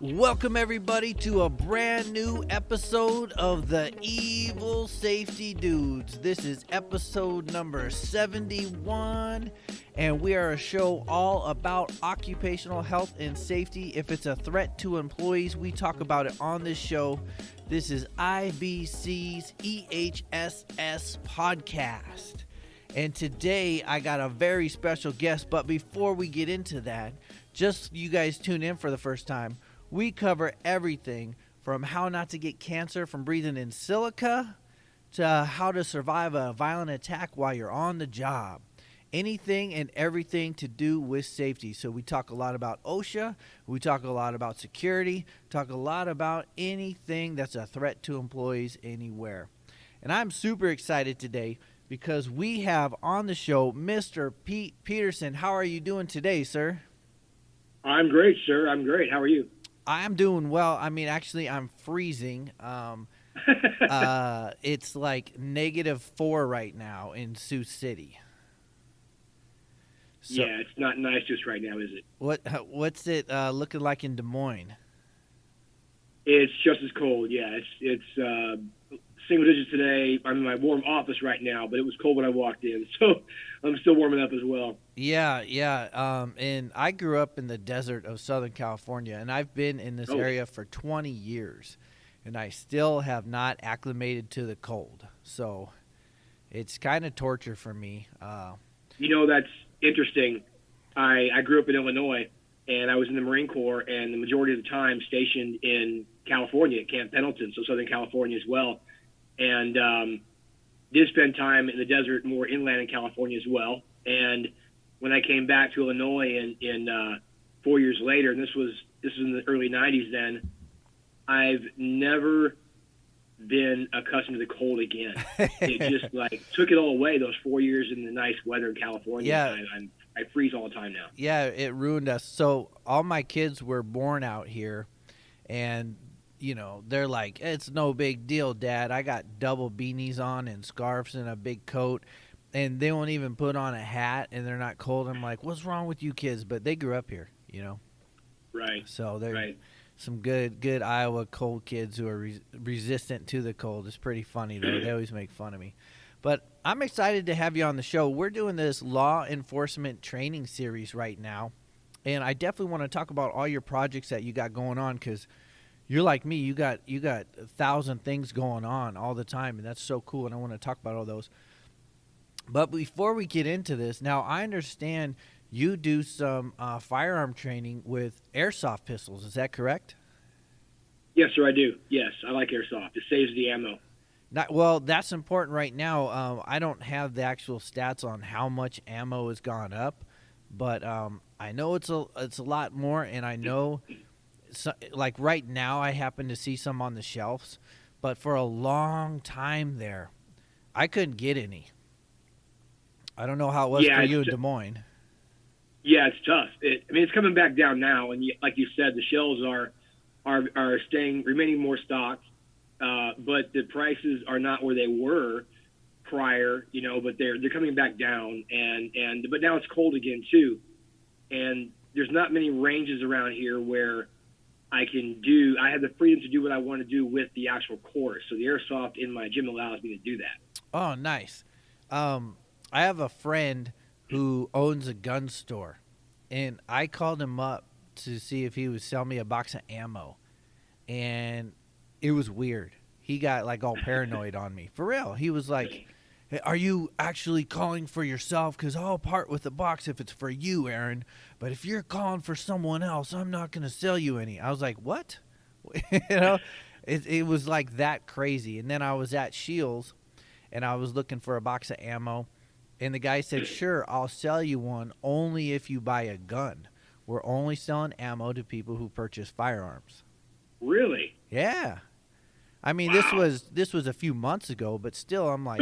Welcome everybody to a brand new episode of the Evil Safety Dudes. This is episode number 71, and we are a show all about occupational health and safety. If it's a threat to employees, we talk about it on this show. This is IBC's EHSS podcast. And today I got a very special guest, but before we get into that, just you guys tune in for the first time, we cover everything from how not to get cancer from breathing in silica to how to survive a violent attack while you're on the job. Anything and everything to do with safety. So we talk a lot about OSHA, we talk a lot about security, talk a lot about anything that's a threat to employees anywhere. And I'm super excited today because we have on the show Mr. Pete Peterson. How are you doing today, sir? I'm great, sir. I'm great. How are you? I'm doing well. I mean, actually, I'm freezing. It's like -4 right now in Sioux City. So, yeah, it's not nice just right now, is it? What's it looking like in Des Moines? It's just as cold. Yeah, it's single digits today. I'm in my warm office right now, but it was cold when I walked in, so I'm still warming up as well. Yeah. And I grew up in the desert of Southern California, and I've been in this area for 20 years, and I still have not acclimated to the cold. So it's kind of torture for me. That's interesting. I grew up in Illinois, and I was in the Marine Corps, and the majority of the time stationed in California at Camp Pendleton, so Southern California as well. And did spend time in the desert, more inland in California as well. And when I came back to Illinois in 4 years later, and this was in the early 90s then, I've never been accustomed to the cold again. It just took it all away, those 4 years in the nice weather in California. Yeah. I freeze all the time now. Yeah, it ruined us. So all my kids were born out here, and they're like, it's no big deal, Dad. I got double beanies on and scarves and a big coat, and they won't even put on a hat, and they're not cold. I'm like, what's wrong with you kids? But they grew up here, Right. So they're right. some good Iowa cold kids who are resistant to the cold. It's pretty funny, though. They always make fun of me. But I'm excited to have you on the show. We're doing this law enforcement training series right now, and I definitely want to talk about all your projects that you got going on, because you're like me. You got 1,000 things going on all the time, and that's so cool, and I want to talk about all those. But before we get into this, now I understand you do some firearm training with airsoft pistols. Is that correct? Yes, sir, I do. Yes, I like airsoft. It saves the ammo. Well, that's important right now. I don't have the actual stats on how much ammo has gone up, but I know it's a lot more, and I know. So, like right now, I happen to see some on the shelves, but for a long time there, I couldn't get any. I don't know how it was for you in Des Moines. Yeah, it's tough. It's coming back down now, and like you said, the shelves are remaining more stocked, but the prices are not where they were prior. But they're coming back down, but now it's cold again too, and there's not many ranges around here where I have the freedom to do what I want to do with the actual course. So the airsoft in my gym allows me to do that. Oh, nice. I have a friend who owns a gun store, and I called him up to see if he would sell me a box of ammo, and it was weird. He got all paranoid on me. For real. He was like, hey, are you actually calling for yourself? Because I'll part with the box if it's for you, Aaron. But if you're calling for someone else, I'm not going to sell you any. I was like, what? It was like that crazy. And then I was at Shields, and I was looking for a box of ammo. And the guy said, sure, I'll sell you one only if you buy a gun. We're only selling ammo to people who purchase firearms. Really? Yeah. I mean, wow. This was a few months ago, but still, I'm like,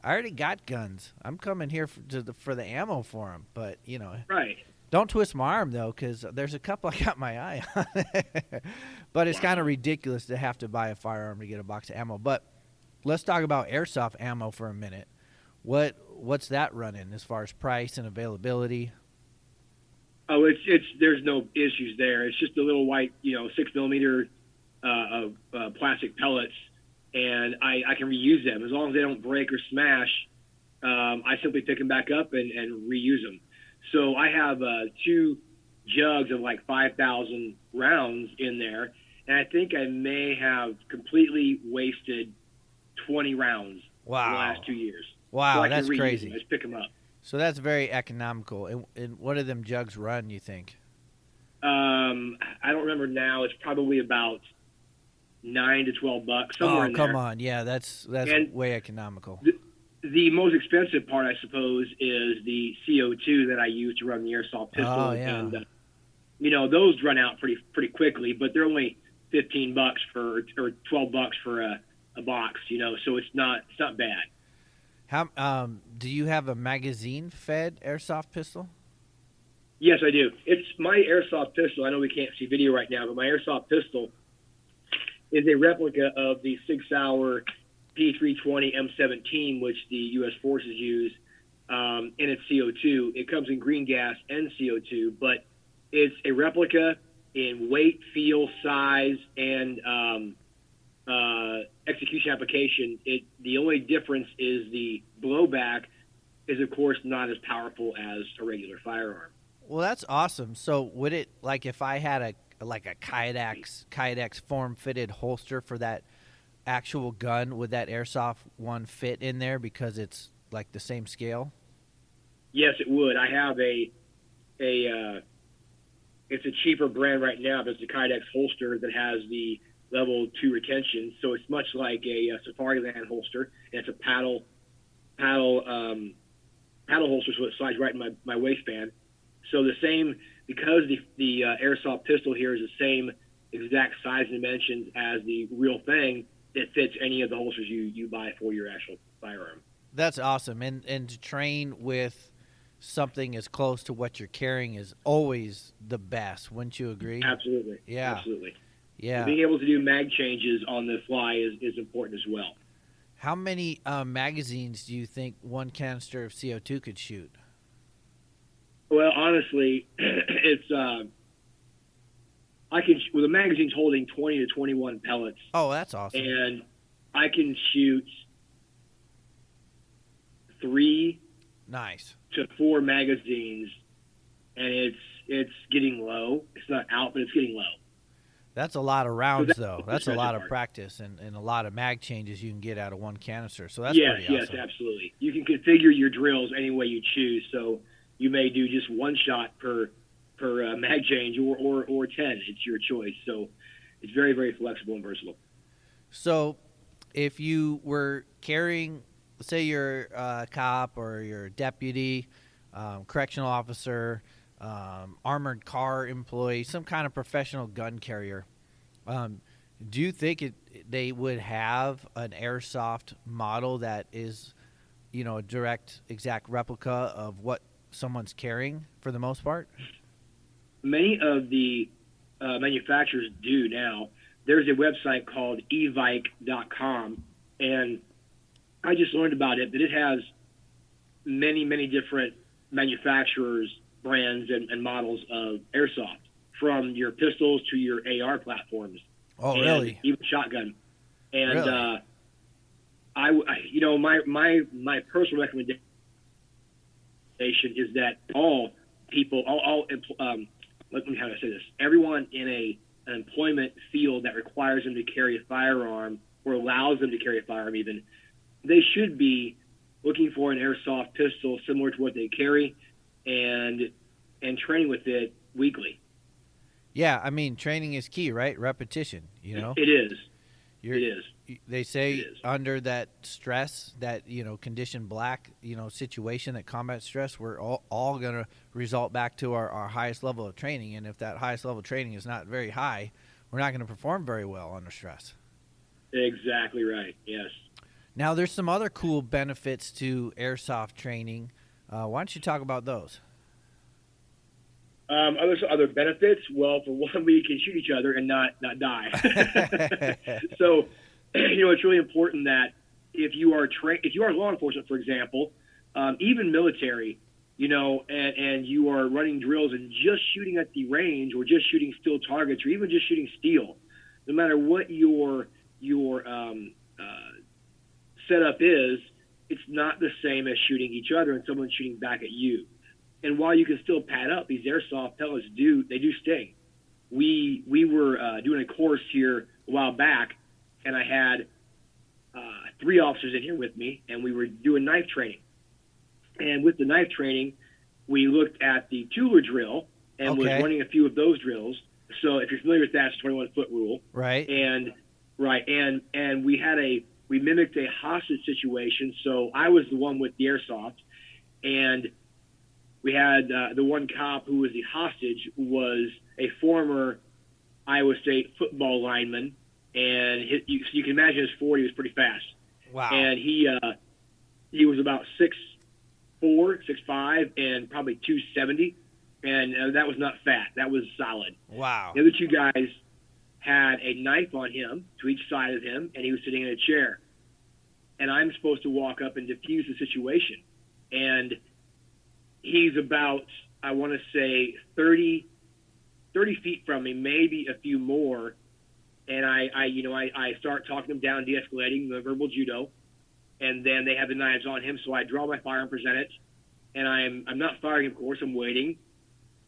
I already got guns. I'm coming here for the ammo for them. But, Right. Don't twist my arm, though, because there's a couple I got my eye on. But it's kind of ridiculous to have to buy a firearm to get a box of ammo. But let's talk about airsoft ammo for a minute. What's that running as far as price and availability? Oh, it's there's no issues there. It's just a little white, 6 millimeter plastic pellets, and I can reuse them as long as they don't break or smash. I simply pick them back up and reuse them. So I have 2 jugs of like 5,000 rounds in there, and I think I may have completely wasted 20 rounds in the last 2 years. Wow, so that's crazy. I just pick them up. So that's very economical. And what do them jugs run, you think? I don't remember now. It's probably about $9 to $12, somewhere in there. Oh, come on. Yeah, that's way economical. The most expensive part, I suppose, is the CO2 that I use to run the airsoft pistol. Oh, yeah. And, those run out pretty quickly, but they're only $15 or $12 for a box, so it's not bad. How do you have a magazine-fed airsoft pistol? Yes, I do. It's my airsoft pistol. I know we can't see video right now, but my airsoft pistol is a replica of the 6-hour P320 M17, which the U.S. forces use in its CO2. It comes in green gas and CO2, but it's a replica in weight, feel, size, and execution application. The only difference is the blowback is, of course, not as powerful as a regular firearm. Well, that's awesome. So would it, like, if I had a Kydex form-fitted holster for that actual gun, would that airsoft one fit in there because it's like the same scale? Yes, it would. I have it's a cheaper brand right now, but it's a Kydex holster that has the level 2 retention. So it's much like a Safariland holster, and it's a paddle holster, so it slides right in my waistband. So the same, because the airsoft pistol here is the same exact size and dimensions as the real thing, it fits any of the holsters you buy for your actual firearm. That's awesome. And to train with something as close to what you're carrying is always the best. Wouldn't you agree? Absolutely. Yeah. Absolutely. Yeah. And being able to do mag changes on the fly is important as well. How many magazines do you think one canister of CO2 could shoot? Well, honestly, it's with the magazine's holding 20 to 21 pellets. Oh, that's awesome. And I can shoot 3 to 4 magazines, and it's getting low. It's not out, but it's getting low. That's a lot of rounds, though. That's a lot of practice and a lot of mag changes you can get out of one canister. So that's pretty awesome. Yes, absolutely. You can configure your drills any way you choose. So you may do just one shot per mag change or 10. It's your choice. So it's very, very flexible and versatile. So if you were carrying, say you're a cop or you're a deputy, correctional officer, armored car employee, some kind of professional gun carrier, do you think they would have an airsoft model that is, a direct, exact replica of what someone's carrying for the most part? Many of the manufacturers do now. There's a website called evike.com, and I just learned about it, that it has many, many different manufacturers, brands, and models of airsoft, from your pistols to your AR platforms. Oh, really? Even shotgun. And really? My personal recommendation is that all people, let me how to say this, everyone in an employment field that requires them to carry a firearm or allows them to carry a firearm even, they should be looking for an airsoft pistol similar to what they carry and training with it weekly. Yeah, I mean, training is key, right? Repetition, It is. It is. They say under that stress, that, condition black, situation, that combat stress, we're all going to result back to our highest level of training. And if that highest level of training is not very high, we're not going to perform very well under stress. Exactly right, yes. Now, there's some other cool benefits to airsoft training. Why don't you talk about those? Other benefits? Well, for one, we can shoot each other and not die. So, it's really important that if you are law enforcement, for example, even military, and you are running drills and just shooting at the range or just shooting steel targets or even just shooting steel, no matter what your setup is, it's not the same as shooting each other and someone shooting back at you. And while you can still pad up, these airsoft pellets do sting. We were doing a course here a while back, and I had 3 officers in here with me, and we were doing knife training. And with the knife training, we looked at the Tooler drill and was running a few of those drills. So if you're familiar with that, it's a 21-foot rule. Right. And we mimicked a hostage situation. So I was the one with the airsoft, and we had the one cop who was the hostage was a former Iowa State football lineman, and you can imagine his 40 was pretty fast. Wow. And he was about 6'4", 6'5", and probably 270, and that was not fat. That was solid. Wow. The other 2 guys had a knife on him to each side of him, and he was sitting in a chair. And I'm supposed to walk up and defuse the situation. And he's about, I want to say, 30 feet from me, maybe a few more. And I start talking him down, de-escalating the verbal judo. And then they have the knives on him, so I draw my firearm, present it. And I'm not firing, of course, I'm waiting.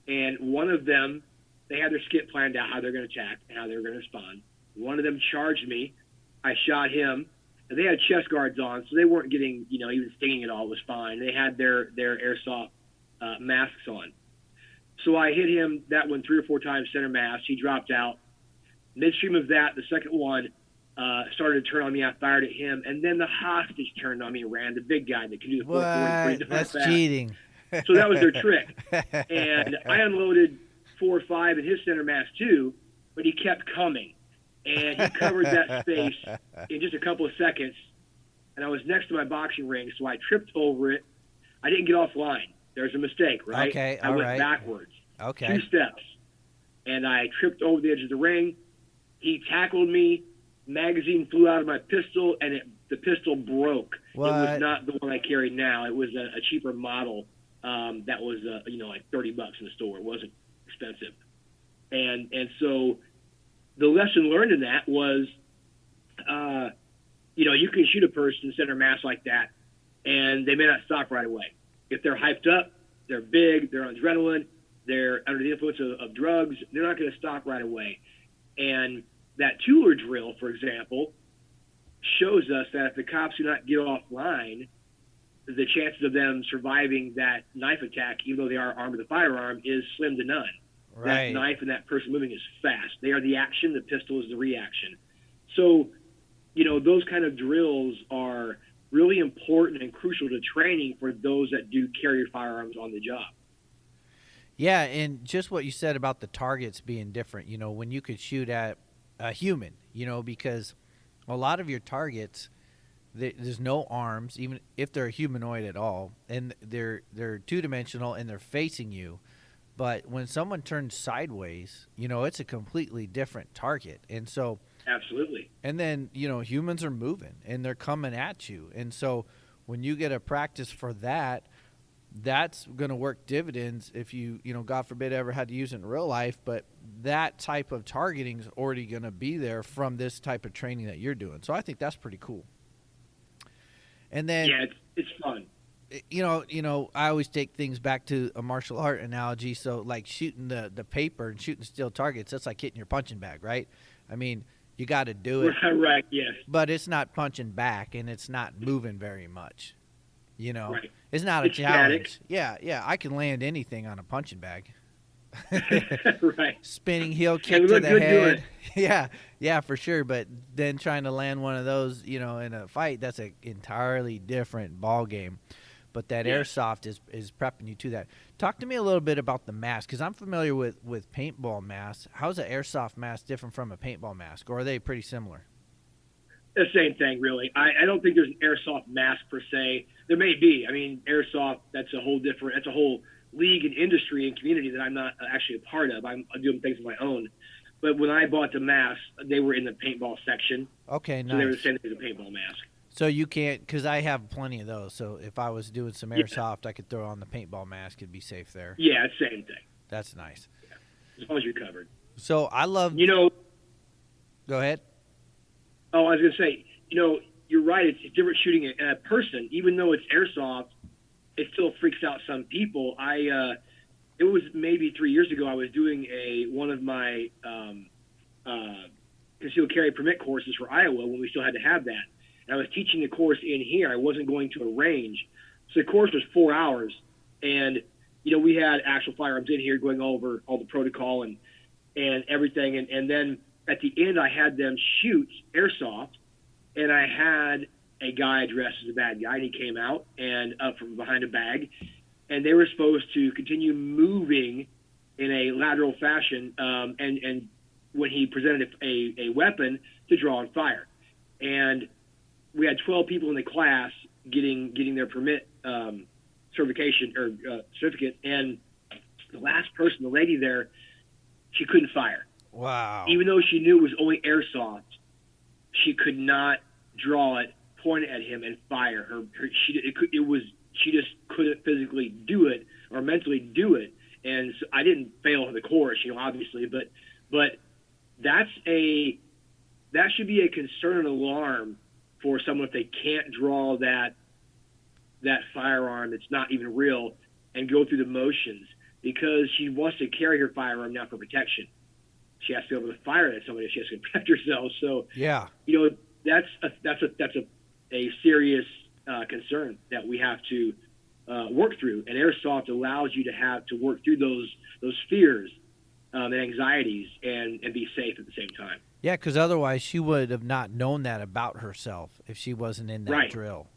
And one of them, they had their skit planned out, how they're going to attack and how they were going to respond. One of them charged me. I shot him. And they had chest guards on, so they weren't getting, even stinging at all. It was fine. They had their airsoft masks on. So I hit him, that one 3 or 4 times, center mass. He dropped out. Midstream of that, the second one started to turn on me. I fired at him. And then the hostage turned on me and ran, the big guy that can do the 440 pretty darn That's fast. cheating. So that was their trick. And I unloaded 4 or 5 in his center mass too, but he kept coming. And he covered that space in just a couple of seconds. And I was next to my boxing ring, so I tripped over it. I didn't get offline. There's a mistake, right? Okay, I went backwards. Okay. 2 steps. And I tripped over the edge of the ring. He tackled me. Magazine flew out of my pistol, and the pistol broke. What? It was not the one I carry now. It was a cheaper model that was, like $30 in the store. It wasn't expensive. And so the lesson learned in that was, you can shoot a person center mass like that, and they may not stop right away. If they're hyped up, they're big, they're on adrenaline, they're under the influence of drugs, they're not going to stop right away. And that Tooler drill, for example, shows us that if the cops do not get offline, the chances of them surviving that knife attack, even though they are armed with a firearm, is slim to none. Right. That knife and that person moving is fast. They are the action, the pistol is the reaction. So, those kind of drills are really important and crucial to training for those that do carry firearms on the job. Yeah, and just what you said about the targets being different, when you could shoot at a human, because a lot of your targets, there's no arms, even if they're humanoid at all, and they're 2-dimensional and they're facing you. But when someone turns sideways, it's a completely different target. And so absolutely. And then, humans are moving and they're coming at you. And so when you get a practice for that, that's going to work dividends if you, God forbid, ever had to use it in real life. But that type of targeting is already going to be there from this type of training that you're doing. So I think that's pretty cool. And then, yeah, it's fun. I always take things back to a martial art analogy. So like shooting the paper and shooting steel targets, that's like hitting your punching bag, right? I mean, you got to do it. Right, yes. But it's not punching back and it's not moving very much. Right. It's not a It's challenge. static. Yeah, I can land anything on a punching bag. Right. Spinning heel kick to the head. Yeah, for sure. But then trying to land one of those, in a fight, that's an entirely different ball game. But that airsoft is prepping you to that. Talk to me a little bit about the mask, because I'm familiar with paintball masks. How's an airsoft mask different from a paintball mask, or are they pretty similar? The same thing, really. I don't think there's an airsoft mask per se. There may be. I mean, airsoft, that's a whole league and industry and community that I'm not actually a part of. I'm doing things of my own. But when I bought the mask, they were in the paintball section. Okay, nice. So they were the same thing as a paintball mask. So you can't, because I have plenty of those. So if I was doing some airsoft, I could throw on the paintball mask. It'd be safe there. Yeah, it's same thing. That's nice. Yeah. As long as you're covered. So I love. Go ahead. Oh, I was going to say, you're right. It's different shooting a person. Even though it's airsoft, it still freaks out some people. It was maybe 3 years ago. I was doing one of my concealed carry permit courses for Iowa when we still had to have that. And I was teaching the course in here. I wasn't going to a range. So the course was 4 hours. And, we had actual firearms in here going over all the protocol and everything. And then at the end, I had them shoot airsoft. And I had a guy dressed as a bad guy. And he came out and up from behind a bag. And they were supposed to continue moving in a lateral fashion. And when he presented a weapon, to draw and fire. And we had 12 people in the class getting their permit certification or certificate, and the last person, the lady there, she couldn't fire. Wow! Even though she knew it was only airsoft, she could not draw it, point it at him, and fire. She just couldn't physically do it or mentally do it. And so I didn't fail the course, obviously, but that should be a concern and alarm for someone if they can't draw that firearm that's not even real and go through the motions, because she wants to carry her firearm now for protection. She has to be able to fire at somebody. She has to protect herself. So yeah, that's a serious concern that we have to work through. And airsoft allows you to work through those fears and anxieties and be safe at the same time. Yeah, because otherwise she would have not known that about herself if she wasn't in that drill.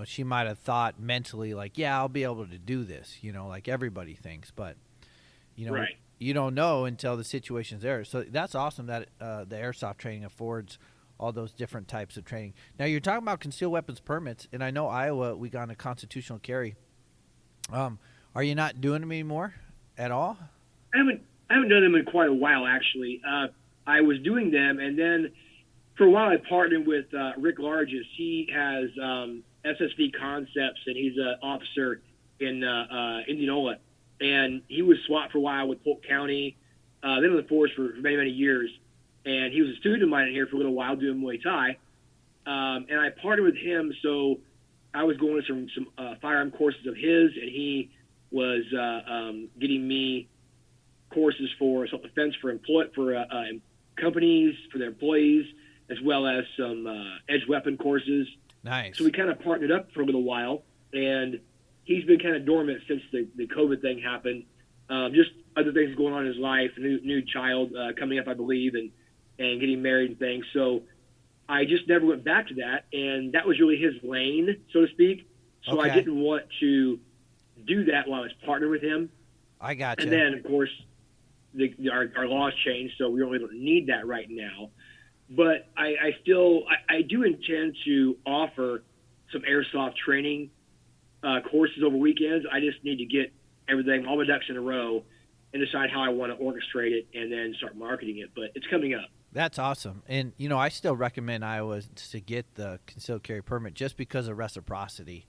She might have thought mentally like, yeah, I'll be able to do this, like everybody thinks. But, you don't know until the situation's there. So that's awesome that the airsoft training affords all those different types of training. Now, you're talking about concealed weapons permits, and I know Iowa, we got a constitutional carry. Are you not doing them anymore at all? I haven't done them in quite a while, actually. I was doing them, and then for a while I partnered with Rick Largess. He has SSV Concepts, and he's an officer in Indianola. And he was SWAT for a while with Polk County, then in the force for many, many years. And he was a student of mine in here for a little while doing Muay Thai. And I partnered with him, so I was going to some firearm courses of his, and he was getting me courses for self-defense for companies, for their employees, as well as some edge weapon courses. Nice. So we kind of partnered up for a little while, and he's been kind of dormant since the COVID thing happened. Just other things going on in his life, new child coming up, I believe, and getting married and things. So I just never went back to that, and that was really his lane, so to speak. So I didn't want to do that while I was partnered with him. I got you. And then, of course, our laws changed, so we really don't need that right now. But I do intend to offer some airsoft training courses over weekends. I just need to get everything, all my ducks in a row, and decide how I want to orchestrate it and then start marketing it. But it's coming up. That's awesome. And, I still recommend Iowa to get the concealed carry permit just because of reciprocity.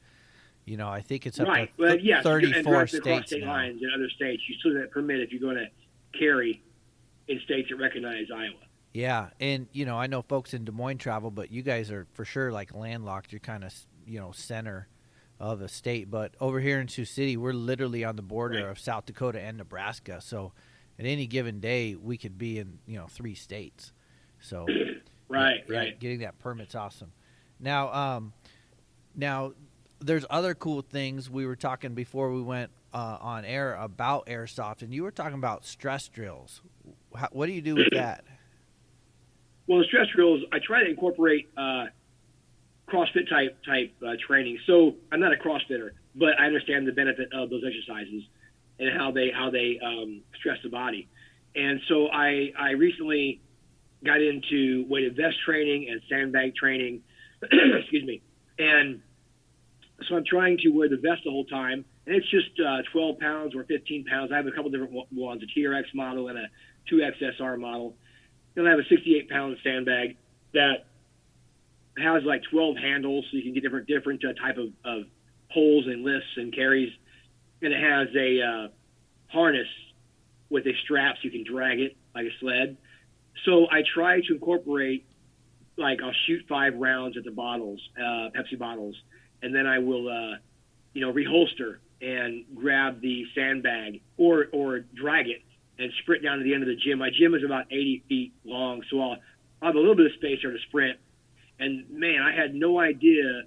I think it's up to 34 states state now. lines in other states. You still get a permit if you're going to carry in states that recognize Iowa. Yeah, and, I know folks in Des Moines travel, but you guys are for sure, like, landlocked. You're kind of, center of the state. But over here in Sioux City, we're literally on the border of South Dakota and Nebraska. So at any given day, we could be in, 3 states. So right. Getting that permit's awesome. Now, there's other cool things. We were talking before we went on air about airsoft, and you were talking about stress drills. What do you do with that? Well, the stress drills, I try to incorporate CrossFit type training. So I'm not a CrossFitter, but I understand the benefit of those exercises and how they stress the body. And so I recently got into weighted vest training and sandbag training. Excuse me. And so I'm trying to wear the vest the whole time, and it's just 12 pounds or 15 pounds. I have a couple different ones, a TRX model and a 2XSR model. Then I have a 68-pound sandbag that has like 12 handles, so you can get different type of pulls and lifts and carries, and it has a harness with a strap so you can drag it like a sled. So I try to incorporate, like, I'll shoot 5 rounds at the bottles, Pepsi bottles, and then I will, reholster and grab the sandbag or drag it and sprint down to the end of the gym. My gym is about 80 feet long, so I'll have a little bit of space there to sprint. And, man, I had no idea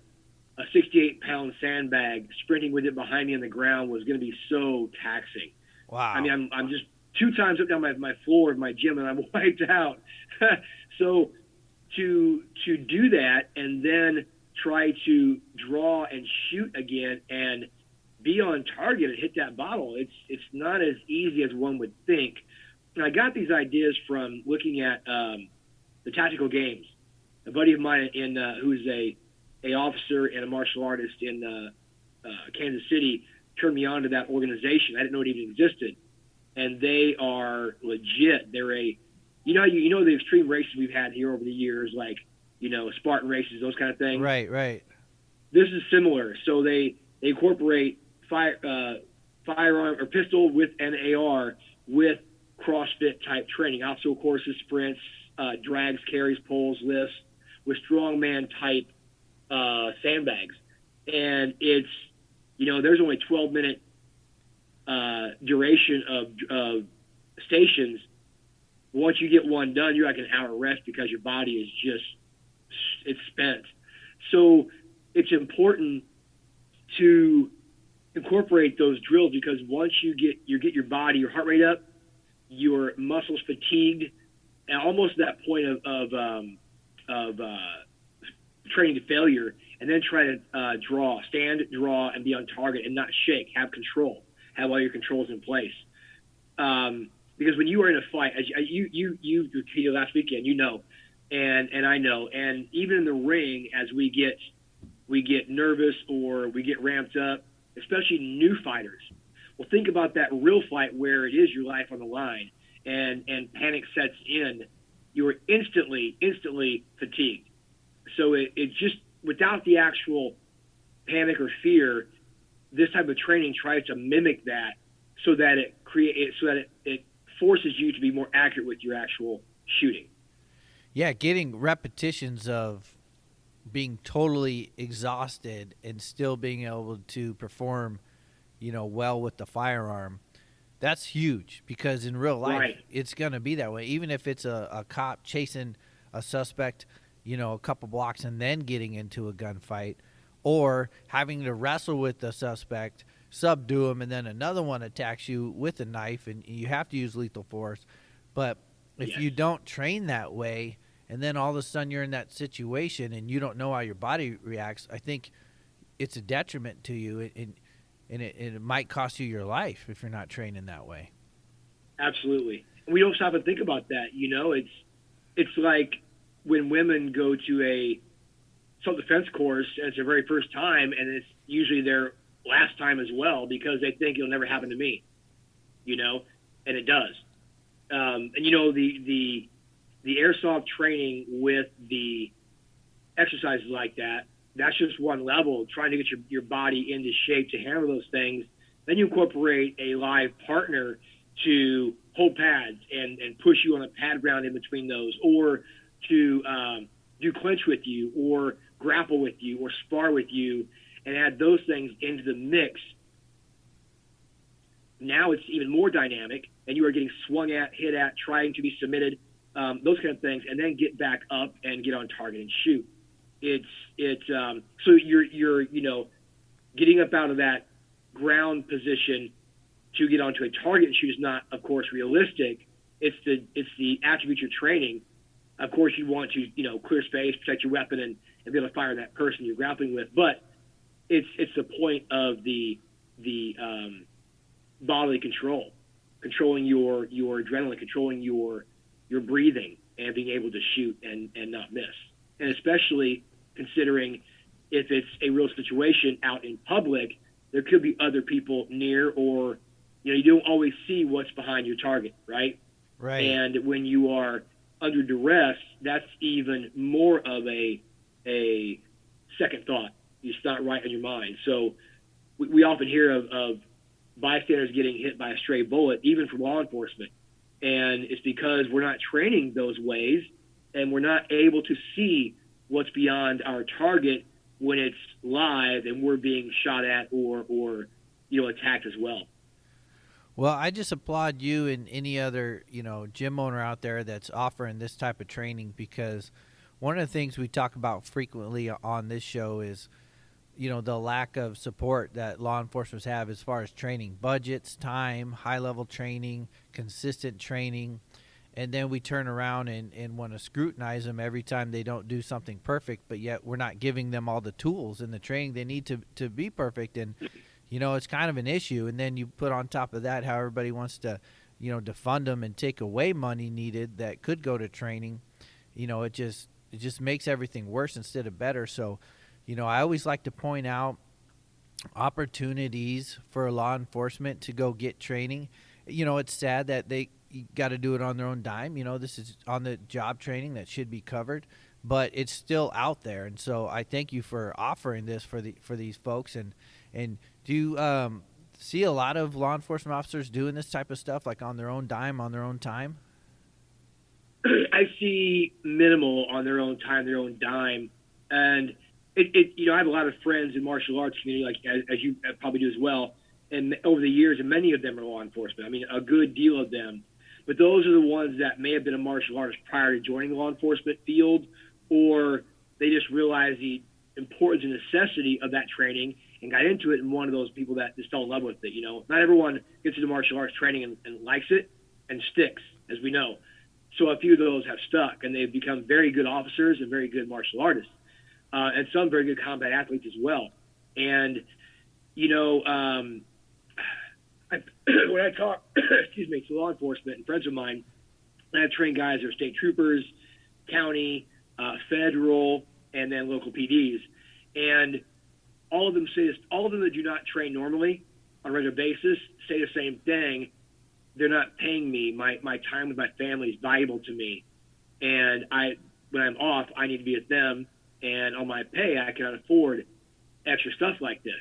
a 68-pound sandbag sprinting with it behind me on the ground was going to be so taxing. Wow. I mean, I'm just 2 times up down my floor of my gym, and I'm wiped out. So to do that and then try to draw and shoot again and be on target and hit that bottle, it's not as easy as one would think. And I got these ideas from looking at the tactical games. A buddy of mine who's a officer and a martial artist in Kansas City turned me on to that organization. I didn't know it even existed. And they are legit. They're the extreme races we've had here over the years, like, Spartan races, those kind of things. Right. This is similar. So they incorporate firearm or pistol with an AR with CrossFit type training. Also courses, sprints, drags, carries, pulls, lifts with strongman type sandbags. And it's, there's only 12-minute duration of stations. Once you get one done, you're like an hour rest because your body is it's spent. So it's important to incorporate those drills, because once you get your body, your heart rate up, your muscles fatigued, and almost that point of training to failure, and then try to stand, draw, and be on target and not shake, have control, have all your controls in place. Because when you are in a fight, as you repeated last weekend, and I know, and even in the ring, as we get nervous or we get ramped up, especially new fighters. Well, think about that real fight where it is your life on the line, and panic sets in. You are instantly fatigued. So it just, without the actual panic or fear, this type of training tries to mimic that, so that it forces you to be more accurate with your actual shooting. Yeah, getting repetitions of being totally exhausted and still being able to perform, well with the firearm. That's huge, because in real life, right, it's going to be that way. Even if it's a cop chasing a suspect, a couple blocks and then getting into a gunfight, or having to wrestle with the suspect, subdue him, and then another one attacks you with a knife, and you have to use lethal force. But if you don't train that way, and then all of a sudden you're in that situation and you don't know how your body reacts, I think it's a detriment to you, and it might cost you your life if you're not training that way. Absolutely. And we don't stop and think about that. It's like when women go to a self-defense course, and it's their very first time, and it's usually their last time as well, because they think it'll never happen to me, and it does. And the airsoft training with the exercises like that, that's just one level, trying to get your body into shape to handle those things. Then you incorporate a live partner to hold pads and push you on a pad ground in between those, or to do clinch with you, or grapple with you, or spar with you, and add those things into the mix. Now it's even more dynamic, and you are getting swung at, hit at, trying to be submitted, those kind of things, and then get back up and get on target and shoot. So you're getting up out of that ground position to get onto a target and shoot is not, of course, realistic. It's the attribute you're training. Of course, you want to clear space, protect your weapon, and be able to fire that person you're grappling with. But it's the point of the bodily control, controlling your adrenaline, controlling your breathing, and being able to shoot and not miss. And especially considering if it's a real situation out in public, there could be other people near, or you don't always see what's behind your target, right? Right. And when you are under duress, that's even more of a a second thought. It's not right on your mind. So we often hear of bystanders getting hit by a stray bullet, even from law enforcement. And it's because we're not training those ways, and we're not able to see what's beyond our target when it's live and we're being shot at or attacked as well. Well, I just applaud you and any other, gym owner out there that's offering this type of training, because one of the things we talk about frequently on this show is, the lack of support that law enforcement have as far as training budgets, time, high-level training, consistent training. And then we turn around and want to scrutinize them every time they don't do something perfect, but yet we're not giving them all the tools and the training they need to be perfect. And, it's kind of an issue. And then you put on top of that how everybody wants to, defund them and take away money needed that could go to training. It just makes everything worse instead of better. So, I always like to point out opportunities for law enforcement to go get training. It's sad that they got to do it on their own dime. This is on the job training that should be covered, but it's still out there. And so I thank you for offering this for these folks. And do you see a lot of law enforcement officers doing this type of stuff, like on their own dime, on their own time? I see minimal on their own time, their own dime. And I have a lot of friends in martial arts community, like as you probably do as well. And over the years, and many of them are law enforcement. I mean, a good deal of them. But those are the ones that may have been a martial artist prior to joining the law enforcement field, or they just realized the importance and necessity of that training and got into it, and one of those people that just fell in love with it. Not everyone gets into martial arts training and likes it and sticks, as we know. So a few of those have stuck, and they've become very good officers and very good martial artists, and some very good combat athletes as well. And, when I talk, to law enforcement and friends of mine, I have trained guys that are state troopers, county, federal, and then local PDs. And all of them say this, all of them that do not train normally on a regular basis say the same thing. They're not paying me. My time with my family is valuable to me. And when I'm off, I need to be with them. And on my pay, I cannot afford extra stuff like this.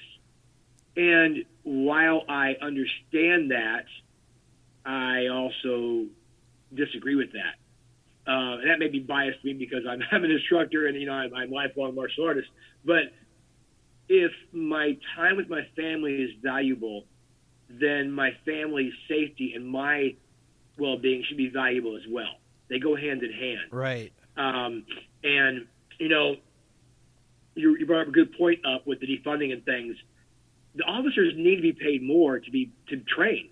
And while I understand that, I also disagree with that. And that may be biased to me because I'm an instructor and, I'm a lifelong martial artist. But if my time with my family is valuable, then my family's safety and my well-being should be valuable as well. They go hand in hand. Right. And, you brought up a good point up with the defunding and things. The officers need to be paid more to train.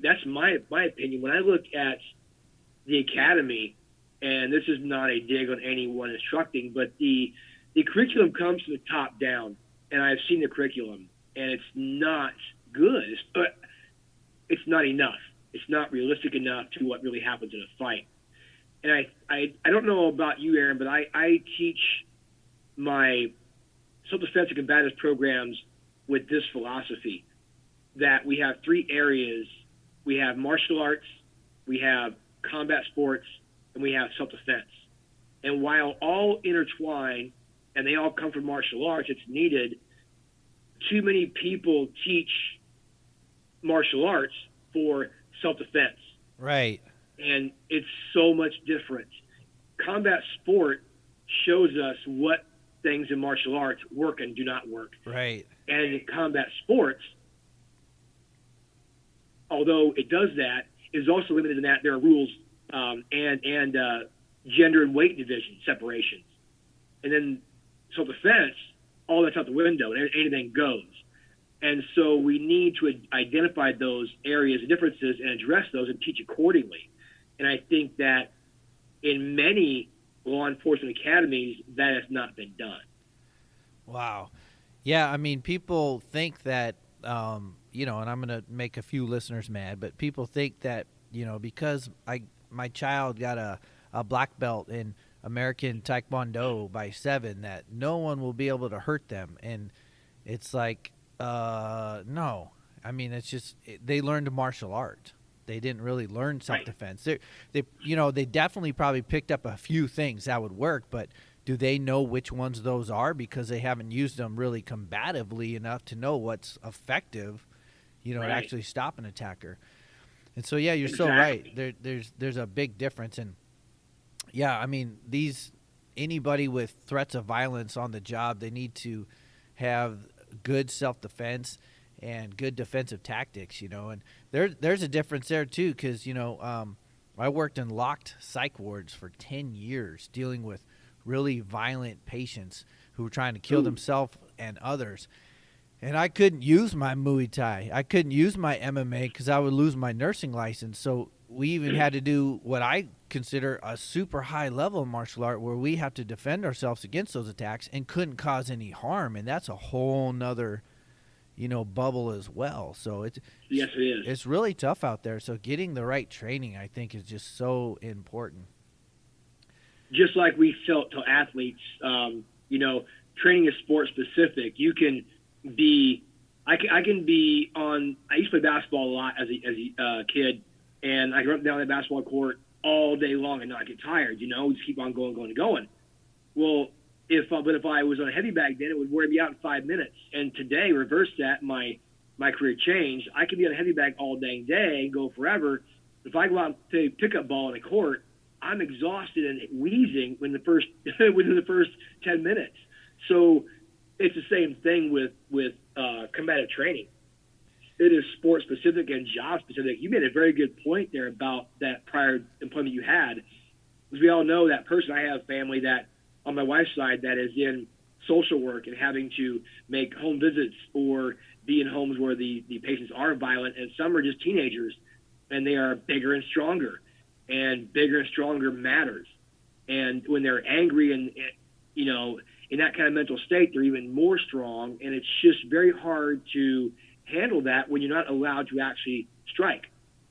That's my opinion. When I look at the academy, and this is not a dig on anyone instructing, but the curriculum comes from the top down, and I've seen the curriculum, and it's not good. It's not enough. It's not realistic enough to what really happens in a fight. And I don't know about you, Aaron, but I teach my self-defense and combative programs with this philosophy that we have three areas. We have martial arts, we have combat sports, and we have self-defense. And while all intertwine and they all come from martial arts, it's needed. Too many people teach martial arts for self-defense. Right. And it's so much different. Combat sport shows us what things in martial arts work and do not work. Right. And in combat sports, although it does that, it is also limited in that there are rules and gender and weight division separations. And then self-defense, all that's out the window, and anything goes. And so we need to identify those areas of differences and address those and teach accordingly. And I think that in many law enforcement academies, that has not been done. Wow. Yeah, I mean, people think that, and I'm going to make a few listeners mad, but people think that, because my child got a black belt in American Taekwondo by 7, that no one will be able to hurt them. And it's like, no. I mean, it's just they learned a martial art. They didn't really learn self-defense. Right. They definitely probably picked up a few things that would work, but do they know which ones those are because they haven't used them really combatively enough to know what's effective, to Right. actually stop an attacker? And so, yeah, you're so Exactly. right. There's a big difference. And yeah, I mean, anybody with threats of violence on the job, they need to have good self-defense and good defensive tactics, and there's a difference there too, because I worked in locked psych wards for 10 years dealing with really violent patients who were trying to kill themselves and others. And I couldn't use my Muay Thai. I couldn't use my MMA because I would lose my nursing license. So we even had to do what I consider a super high level of martial art, where we have to defend ourselves against those attacks and couldn't cause any harm. And that's a whole nother, bubble as well. So Yes, it is. it's really tough out there. So getting the right training, I think, is just so important. Just like we tell athletes, training is sport specific. You can be, I can be on. I used to play basketball a lot as a kid, and I could run down the basketball court all day long and not get tired. Just keep on going. Well, if I was on a heavy bag, then it would wear me out in 5 minutes. And today, reverse that, my career changed. I can be on a heavy bag all dang day and go forever. If I go out and play pickup ball in a court, I'm exhausted and wheezing within the first 10 minutes. So it's the same thing with combative training. It is sport specific and job specific. You made a very good point there about that prior employment you had. As we all know, that person, I have family that on my wife's side that is in social work and having to make home visits or be in homes where the patients are violent, and some are just teenagers and they are bigger and stronger, and bigger and stronger matters. And when they're angry and in that kind of mental state, they're even more strong, and it's just very hard to handle that when you're not allowed to actually strike.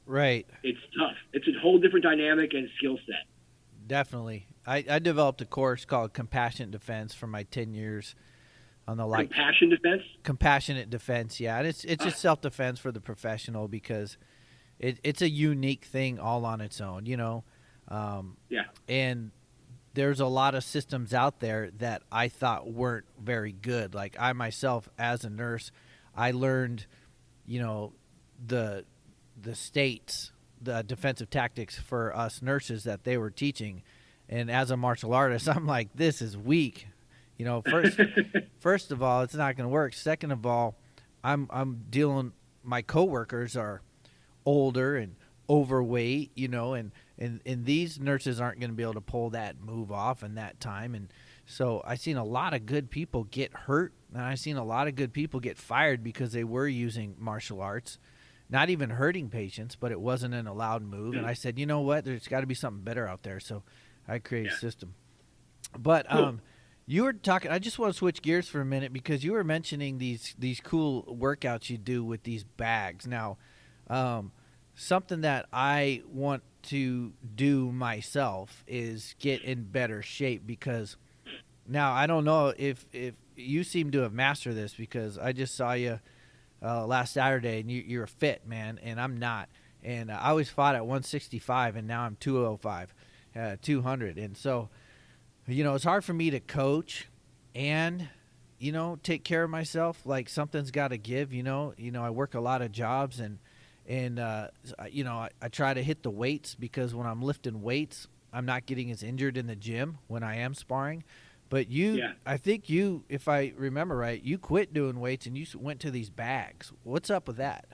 Right. It's tough. It's a whole different dynamic and skill set. Definitely. I developed a course called Compassionate Defense for my 10 years on the Compassionate Defense, yeah. And it's just self-defense for the professional, because it's a unique thing all on its own, Yeah. And there's a lot of systems out there that I thought weren't very good. Like I myself, as a nurse, I learned, the states, the defensive tactics for us nurses that they were teaching. And as a martial artist, I'm like, this is weak. First of all, it's not going to work. Second of all, my coworkers are older and overweight, and these nurses aren't going to be able to pull that move off in that time. And so I've seen a lot of good people get hurt, and I've seen a lot of good people get fired because they were using martial arts, not even hurting patients, but it wasn't an allowed move. And I said, you know what, there's got to be something better out there. So I created a system. But you were talking, I just want to switch gears for a minute, because you were mentioning these cool workouts you do with these bags. Now, something that I want to do myself is get in better shape, because now I don't know if you seem to have mastered this, because I just saw you last Saturday, and you're fit, man, and I'm not. And I always fought at 165, and now I'm 205, 200. And so, it's hard for me to coach and, take care of myself. Like, something's got to give, I work a lot of jobs, and I try to hit the weights, because when I'm lifting weights, I'm not getting as injured in the gym when I am sparring. But I think if I remember right, you quit doing weights and you went to these bags. What's up with that?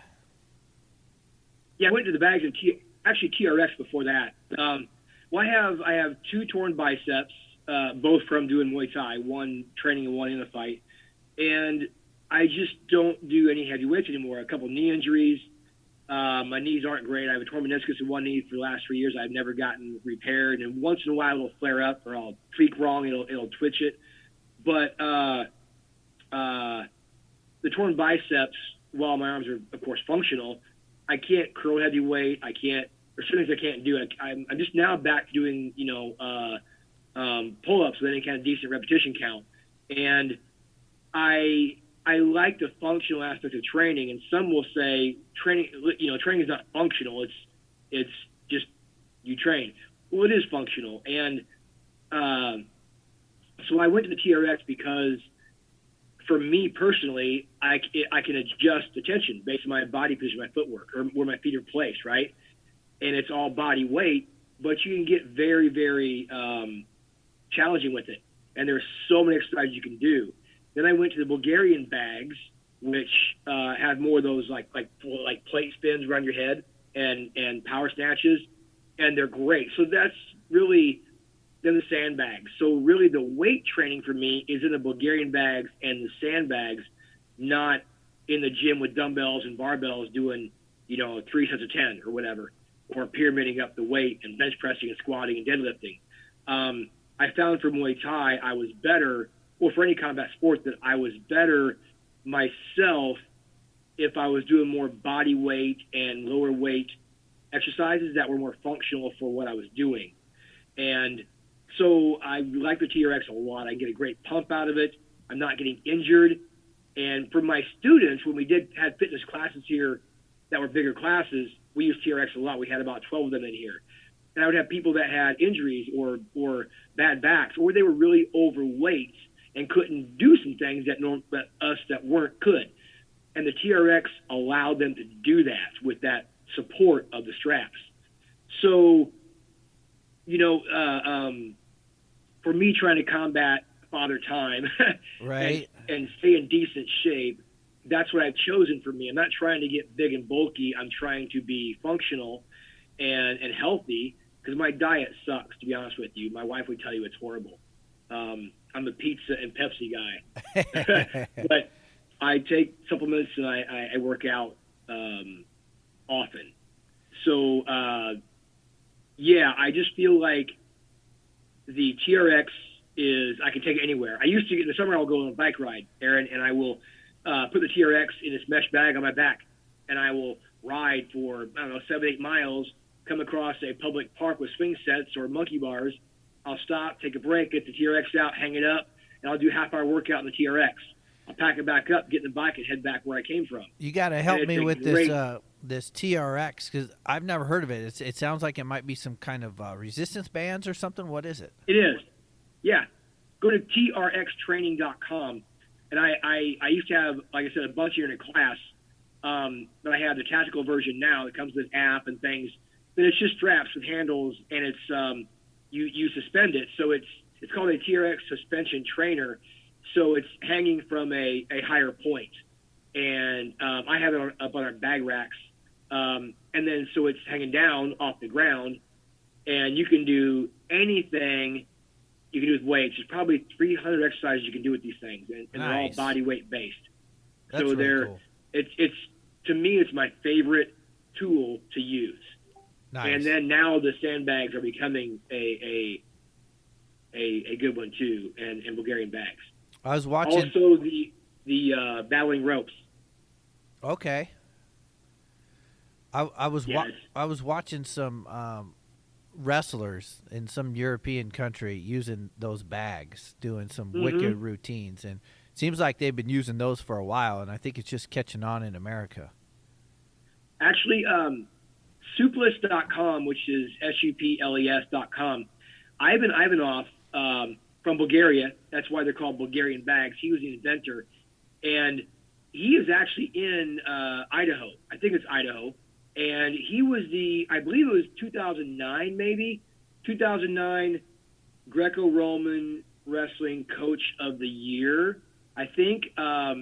Yeah, I went to the bags and actually TRX before that. Well, I have two torn biceps, both from doing Muay Thai, one training and one in a fight. And I just don't do any heavy weights anymore. A couple knee injuries. My knees aren't great. I have a torn meniscus in one knee for the last 3 years. I've never gotten repaired, and once in a while it'll flare up, or I'll tweak wrong. It'll twitch it. But the torn biceps, while my arms are of course functional, I can't curl heavy weight. I can't. There's certain things I can't do. I'm just now back to doing pull-ups with any kind of decent repetition count, and I like the functional aspect of training, and some will say training is not functional. It's just you train. Well, it is functional, and So I went to the TRX because, for me personally, I can adjust the tension based on my body position, my footwork, or where my feet are placed, right? And it's all body weight, but you can get very, very challenging with it. And there's so many exercises you can do. Then I went to the Bulgarian bags, which have more of those like plate spins around your head and power snatches, and they're great. So that's really then the sandbags. So really the weight training for me is in the Bulgarian bags and the sandbags, not in the gym with dumbbells and barbells doing, 3 sets of 10 or whatever, or pyramiding up the weight and bench pressing and squatting and deadlifting. I found for Muay Thai I was better, or for any combat sport, that I was better myself if I was doing more body weight and lower weight exercises that were more functional for what I was doing. And so I like the TRX a lot. I get a great pump out of it. I'm not getting injured. And for my students, when we had fitness classes here that were bigger classes, we used TRX a lot. We had about 12 of them in here. And I would have people that had injuries or bad backs, or they were really overweight and couldn't do some things that us that weren't could. And the TRX allowed them to do that with that support of the straps. So, for me trying to combat father time right. and stay in decent shape, that's what I've chosen for me. I'm not trying to get big and bulky. I'm trying to be functional and healthy, because my diet sucks, to be honest with you. My wife would tell you it's horrible. I'm a pizza and Pepsi guy. But I take supplements and I work out often. So, I just feel like the TRX I can take it anywhere. I used to, in the summer, I'll go on a bike ride, Aaron, and I will put the TRX in this mesh bag on my back, and I will ride for, 7-8 miles, come across a public park with swing sets or monkey bars. I'll stop, take a break, get the TRX out, hang it up, and I'll do a half-hour workout in the TRX. I'll pack it back up, get in the bike, and head back where I came from. You got to help me with this TRX, because I've never heard of it. It sounds like it might be some kind of resistance bands or something. What is it? It is. Yeah. Go to trxtraining.com. And I used to have, like I said, a bunch here in a class, but I have the tactical version now that comes with an app and things. But it's just straps with handles, and it's you suspend it. So it's called a Trx Suspension Trainer. So it's hanging from a higher point. And I have it up on our bag racks. And then so it's hanging down off the ground, and you can do anything you can do with weights. There's probably 300 exercises you can do with these things, and nice. They're all body weight based. That's so really cool. It's to me, it's my favorite tool to use. Nice. And then now the sandbags are becoming a good one too, and Bulgarian bags. I was watching. Also the battling ropes. Okay. I was watching some wrestlers in some European country using those bags, doing some wicked routines, and it seems like they've been using those for a while, and I think it's just catching on in America. Actually, suples.com, which is suples.com. Ivan Ivanov from Bulgaria, that's why they're called Bulgarian bags. He was the inventor, and he is actually in Idaho. I think it's Idaho. And he was I believe it was 2009 Greco-Roman Wrestling Coach of the Year. I think I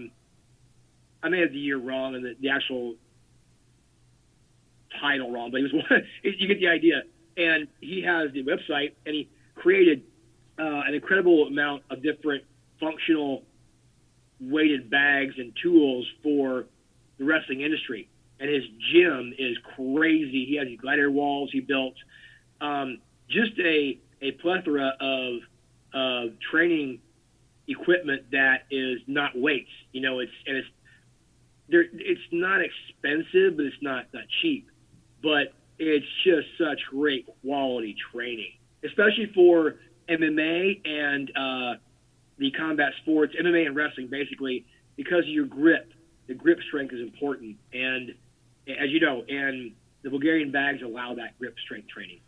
may have the year wrong and the actual title wrong, but he was one. You get the idea. And he has the website, and he created an incredible amount of different functional weighted bags and tools for the wrestling industry. And his gym is crazy. He has these glider walls he built. Just a plethora of training equipment that is not weights. It's not expensive, but it's not cheap. But it's just such great quality training, especially for MMA and the combat sports, MMA and wrestling, basically, because of your grip. The grip strength is important, and as you know, and the Bulgarian bags allow that grip strength training.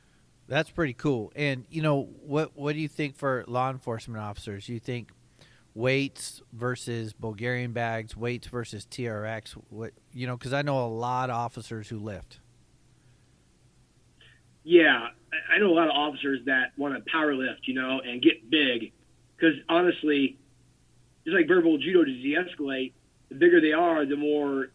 That's pretty cool. And what do you think for law enforcement officers? You think weights versus Bulgarian bags, weights versus TRX? What because I know a lot of officers who lift. Yeah, I know a lot of officers that want to power lift, and get big, because honestly, just like verbal judo to de-escalate, the bigger they are, the more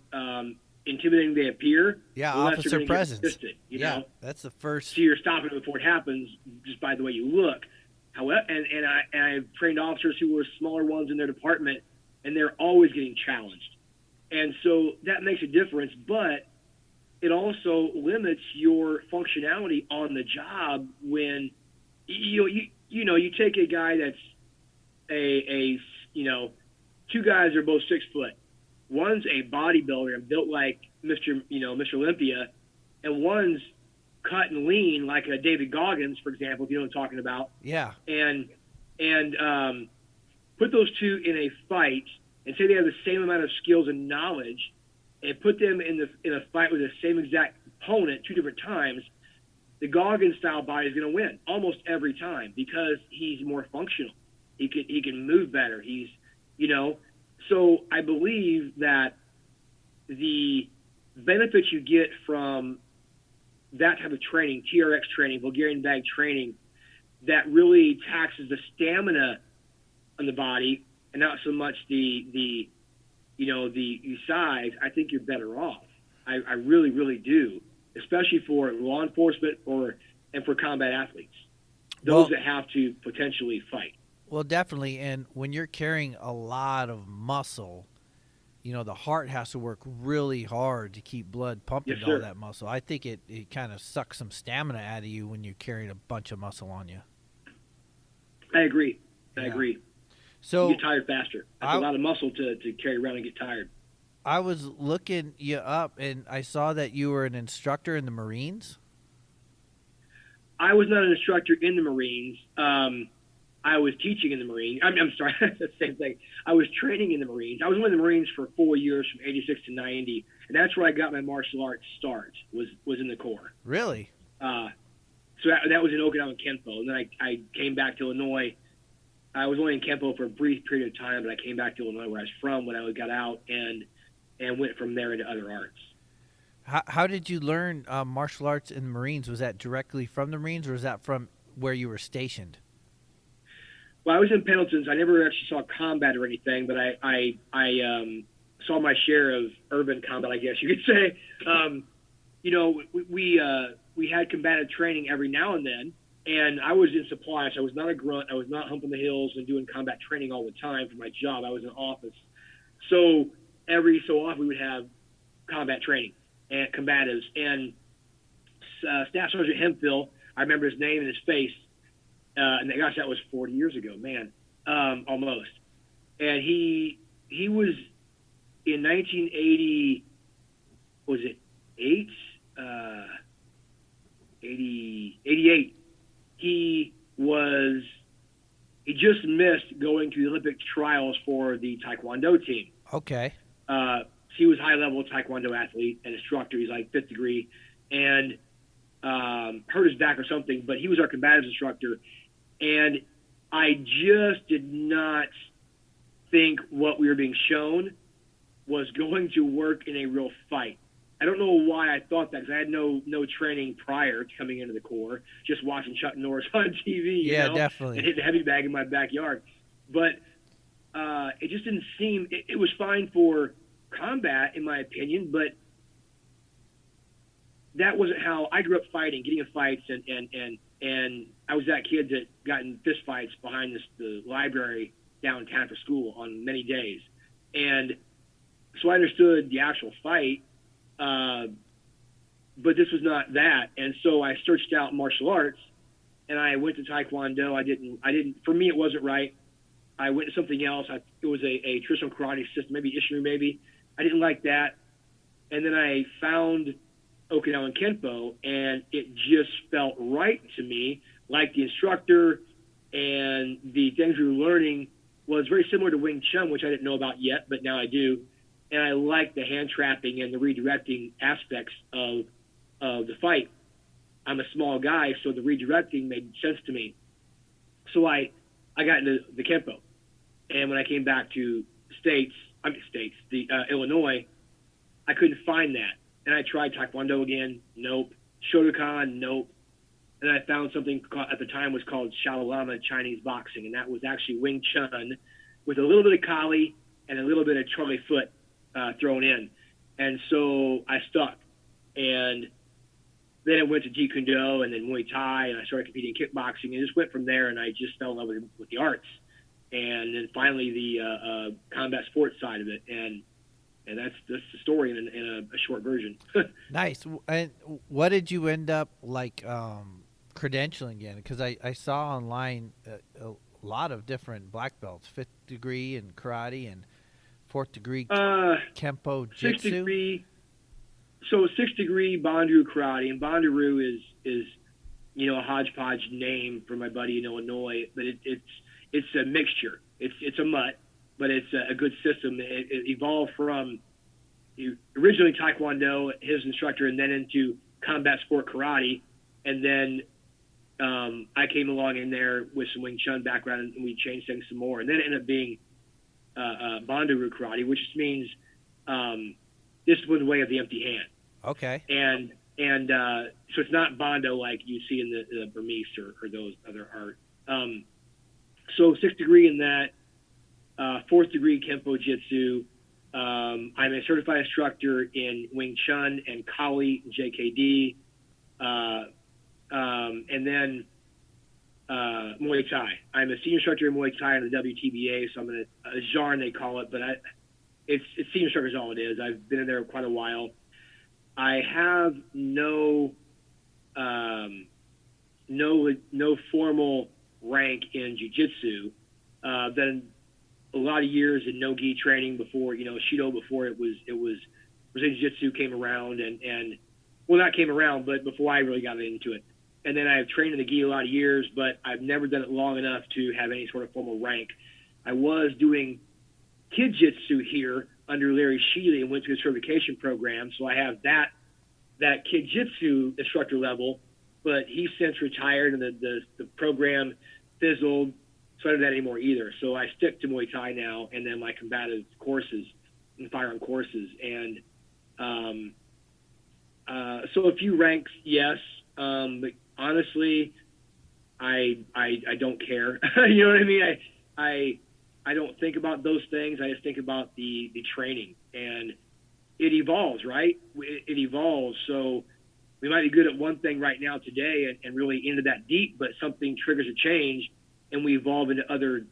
intimidating they appear. Yeah, the less officer they're gonna presence. get resistant, Yeah, know? that's the first. So you're stopping it before it happens just by the way you look. However, and I've trained officers who were smaller ones in their department, and they're always getting challenged. And so that makes a difference, but it also limits your functionality on the job when you take a guy that's a two guys are both 6 foot. One's a bodybuilder and built like Mr. Olympia, and one's cut and lean like a David Goggins, for example, if you know what I'm talking about. Yeah. And put those two in a fight and say they have the same amount of skills and knowledge, and put them in a fight with the same exact opponent 2 different times, the Goggins style body is going to win almost every time because he's more functional. He can move better. So I believe that the benefits you get from that type of training, TRX training, Bulgarian bag training, that really taxes the stamina on the body and not so much the size, I think you're better off. I really, really do, especially for law enforcement and for combat athletes, those that have to potentially fight. Well, definitely. And when you're carrying a lot of muscle, the heart has to work really hard to keep blood pumping to all that muscle. I think it kind of sucks some stamina out of you when you're carrying a bunch of muscle on you. I agree. I agree. So you get tired faster. That's a lot of muscle to carry around and get tired. I was looking you up, and I saw that you were an instructor in the Marines. I was not an instructor in the Marines. I was teaching in the Marines. I'm sorry, that's the same thing. I was training in the Marines. I was in the Marines for 4 years, from 86 to 90, and that's where I got my martial arts start, was in the Corps. Really? So that was in Okinawa Kenpo, and then I came back to Illinois. I was only in Kenpo for a brief period of time, but I came back to Illinois, where I was from, when I got out, and went from there into other arts. How did you learn martial arts in the Marines? Was that directly from the Marines, or was that from where you were stationed? Well, I was in Pendleton, so I never actually saw combat or anything, but I saw my share of urban combat, I guess you could say. We had combative training every now and then, and I was in supply, so I was not a grunt. I was not humping the hills and doing combat training all the time for my job. I was in office. So every so often we would have combat training and combatives. And Staff Sergeant Hemphill, I remember his name and his face, and gosh, that was 40 years ago, man, almost. And he was in 1980, was it 88? He just missed going to the Olympic trials for the Taekwondo team. Okay. He was high-level Taekwondo athlete and instructor. He's like 5th degree, and hurt his back or something, but he was our combatives instructor. And I just did not think what we were being shown was going to work in a real fight. I don't know why I thought that, because I had no training prior to coming into the Corps, just watching Chuck Norris on TV, definitely, and hitting a heavy bag in my backyard. But it just didn't seem – it was fine for combat, in my opinion, but that wasn't how – I grew up fighting, getting in fights, and I was that kid that got in fist fights behind the library downtown for school on many days. And so I understood the actual fight, but this was not that. And so I searched out martial arts, and I went to Taekwondo. I didn't. For me, it wasn't right. I went to something else. It was a traditional karate system, maybe Isshinryu, maybe. I didn't like that. And then I found Okinawan Kenpo, and it just felt right to me, like the instructor and the things we were learning was very similar to Wing Chun, which I didn't know about yet, but now I do. And I like the hand trapping and the redirecting aspects of the fight. I'm a small guy, so the redirecting made sense to me. So I got into the Kempo. And when I came back to Illinois, I couldn't find that. And I tried Taekwondo again, nope. Shotokan, nope. And I found something at the time was called Shaolin Chinese boxing, and that was actually Wing Chun with a little bit of Kali and a little bit of Charlie Foot thrown in. And so I stuck. And then I went to Jeet Kune Do and then Muay Thai, and I started competing in kickboxing, and just went from there, and I just fell in love with the arts. And then finally the combat sports side of it. And that's the story in a short version. Nice. And what did you end up credentialing in? Because I saw online a lot of different black belts, 5th degree in karate and 4th degree Kempo Jitsu. 6th degree. So 6th degree Bondaroo karate, and Bondaroo is a hodgepodge name for my buddy in Illinois, but it's a mixture. It's a mutt, but it's a good system. It evolved from originally Taekwondo, his instructor, and then into combat sport karate, and then I came along in there with some Wing Chun background, and we changed things some more, and then it ended up being Bondaroo karate, which just means disciplined way of the empty hand. Okay. And so it's not Bondo like you see in the Burmese or those other art. So 6th degree in that, 4th degree Kempo Jitsu. I'm a certified instructor in Wing Chun and Kali and JKD. And then Muay Thai. I'm a senior instructor in Muay Thai in the WTBA, so I'm in a Jarn they call it, but it's senior instructor is all it is. I've been in there quite a while. I have no formal rank in jiu-jitsu. Then a lot of years in no-gi training before, Shido, before it was Brazilian jiu-jitsu came around and not came around, but before I really got into it. And then I've trained in the gi a lot of years, but I've never done it long enough to have any sort of formal rank. I was doing kid jitsu here under Larry Sheely and went to a certification program. So I have that kid jitsu instructor level, but he's since retired and the program fizzled. So I don't do that anymore either. So I stick to Muay Thai now and then my combative courses and firearm courses. And so a few ranks, yes. But honestly, I don't care. You know what I mean? I don't think about those things. I just think about the training, and it evolves, right? It evolves. So we might be good at one thing right now today and really into that deep, but something triggers a change and we evolve into other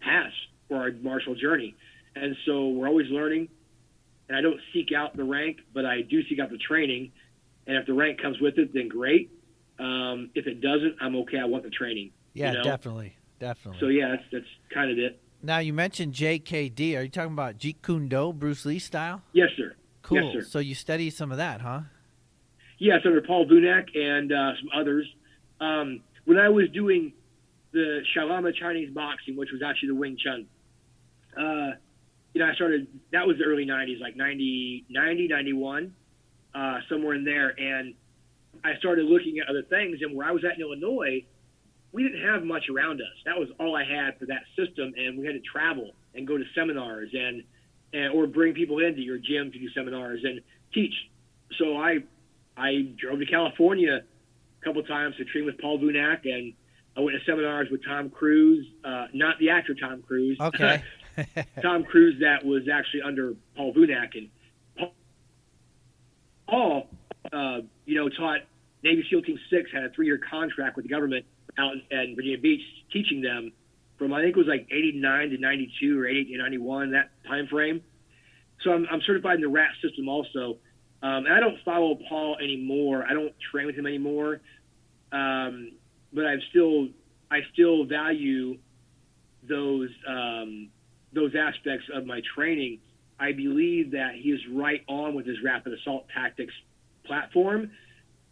paths for our martial journey. And so we're always learning, and I don't seek out the rank, but I do seek out the training. And if the rank comes with it, then great. If it doesn't, I'm okay. I want the training. Yeah, definitely. So yeah, that's kind of it. Now you mentioned JKD. Are you talking about Jeet Kune Do, Bruce Lee style? Yes, sir. Cool. Yes, sir. So you study some of that, huh? Yes, under Paul Vunak and some others. When I was doing the Shaolin Chinese boxing, which was actually the Wing Chun, I started. That was the early '90s, like 90, 91, somewhere in there, and I started looking at other things. And where I was at in Illinois, we didn't have much around us. That was all I had for that system, and we had to travel and go to seminars and or bring people into your gym to do seminars and teach. So I drove to California a couple times to train with Paul Vunak, and I went to seminars with Tom Cruise, not the actor Tom Cruise. Okay. Tom Cruise that was actually under Paul Vunak, and Paul, taught Navy SEAL Team 6, had a 3-year contract with the government out in Virginia Beach, teaching them from, I think it was like 89 to 92 or 88 to 91, that time frame. So I'm certified in the RAT system also. And I don't follow Paul anymore. I don't train with him anymore. But I still value those aspects of my training. I believe that he is right on with his rapid assault tactics platform.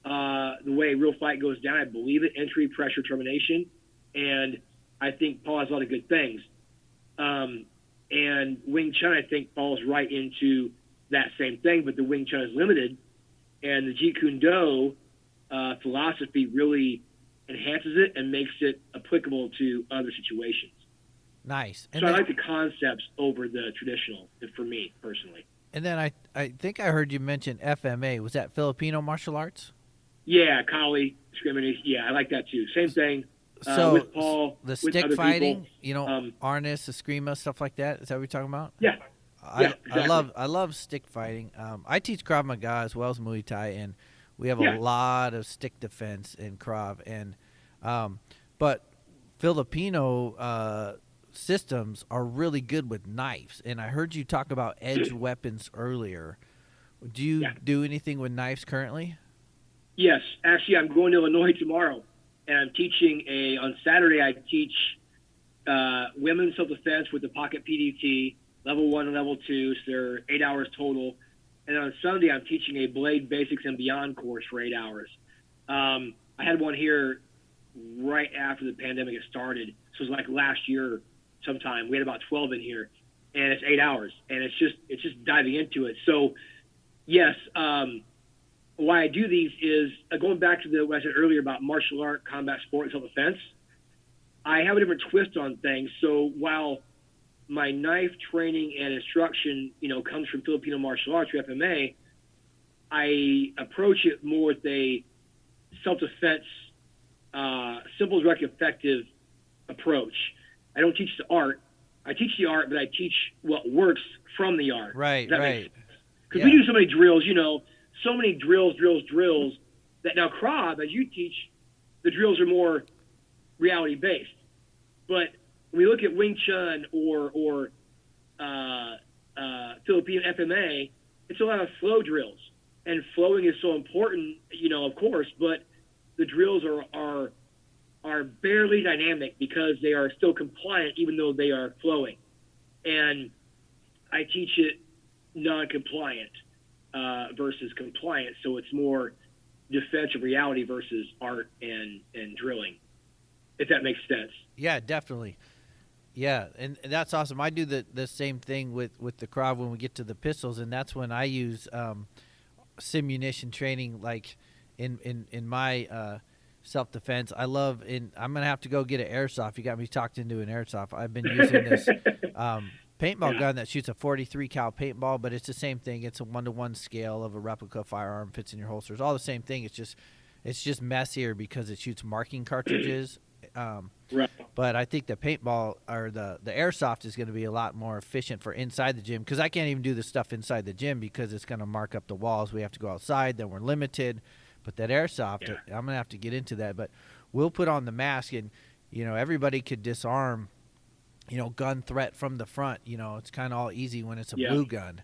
The way real fight goes down, I believe it, entry, pressure, termination. And I think Paul has a lot of good things. And Wing Chun, I think, falls right into that same thing, but the Wing Chun is limited And the Jeet Kune Do philosophy really enhances it and makes it applicable to other situations. Nice. And so I like the concepts over the traditional, for me personally. And then I think I heard you mention FMA. Was that Filipino martial arts? Yeah, Kali, discrimination. Yeah, I like that too. Same thing. So with Paul, the with stick other fighting, people, Arnis, Eskrima, stuff like that. Is that what you're talking about? Yeah. I love stick fighting. I teach Krav Maga as well as Muay Thai, and we have a lot of stick defense in Krav. And but Filipino systems are really good with knives. And I heard you talk about edged weapons earlier. Do you do anything with knives currently? Yes, actually, I'm going to Illinois tomorrow, and I'm teaching on Saturday. I teach women's self-defense with the pocket PDT, level 1 and level 2. So they're 8 hours total. And on Sunday, I'm teaching a Blade Basics and Beyond course for 8 hours. I had one here right after the pandemic had started. So it was like last year sometime. We had about 12 in here, and it's 8 hours, and it's just diving into it. So yes, why I do these is going back to what I said earlier about martial art, combat sport, and self-defense. I have a different twist on things. So while my knife training and instruction, comes from Filipino martial arts or FMA, I approach it more with a self-defense, simple, direct, effective approach. I don't teach the art. I teach the art, but I teach what works from the art. Right. Because we do so many drills, so many drills, that now Krav, as you teach, the drills are more reality-based. But when we look at Wing Chun or Filipino FMA, it's a lot of flow drills. And flowing is so important, of course, but the drills are barely dynamic because they are still compliant even though they are flowing. And I teach it non-compliant versus compliant, so it's more defensive reality versus art and drilling, if that makes sense. Yeah, definitely. Yeah, and that's awesome. I do the same thing with the Krav when we get to the pistols, and that's when I use simunition training, like in my self-defense. I'm gonna have to go get an Airsoft. You got me talked into an Airsoft. I've been using this paintball gun that shoots a 43 cal paintball, but it's the same thing. It's a 1-to-1 scale of a replica firearm, fits in your holster. It's all the same thing. It's just messier because it shoots marking cartridges. Right. But I think the paintball or the Airsoft is going to be a lot more efficient for inside the gym, because I can't even do this stuff inside the gym because it's going to mark up the walls. We have to go outside, then we're limited. But that Airsoft, I'm going to have to get into that. But we'll put on the mask, and everybody could disarm gun threat from the front. It's kind of all easy when it's a blue gun.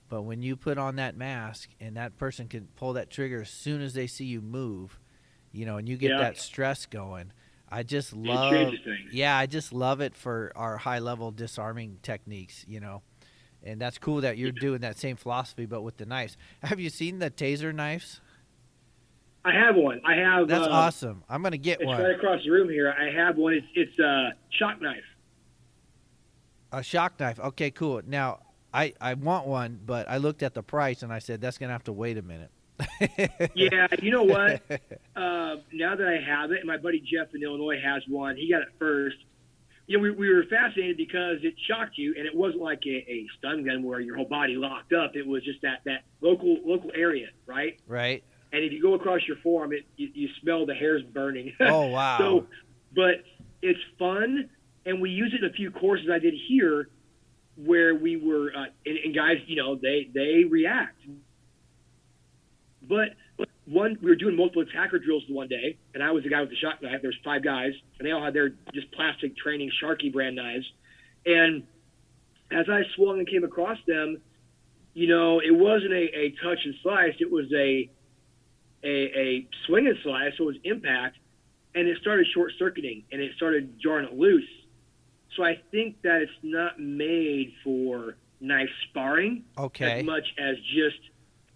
But when you put on that mask and that person can pull that trigger as soon as they see you move, and you get that stress going, I just love it for our high level disarming techniques, and that's cool that you're doing that same philosophy, but with the knives. Have you seen the Taser knives? I have one. That's awesome. I'm going to get one. It's right across the room here. I have one. It's a shock knife. A shock knife. Okay, cool. Now, I want one, but I looked at the price and I said, that's going to have to wait a minute. Yeah, you know what? Now that I have it, and my buddy Jeff in Illinois has one, he got it first. We were fascinated because it shocked you, and it wasn't like a stun gun where your whole body locked up. It was just that local area, right? Right. And if you go across your forearm, you smell the hairs burning. Oh, wow. But it's fun, and we use it in a few courses I did here where we were, and guys, they react. But we were doing multiple attacker drills one day, and I was the guy with the shock knife. There's 5 guys, and they all had their just plastic training Sharky brand knives. And as I swung and came across them, it wasn't a touch and slice. It was a swing and slice, so it was impact, and it started short-circuiting, and it started jarring it loose. So I think that it's not made for knife sparring as much as just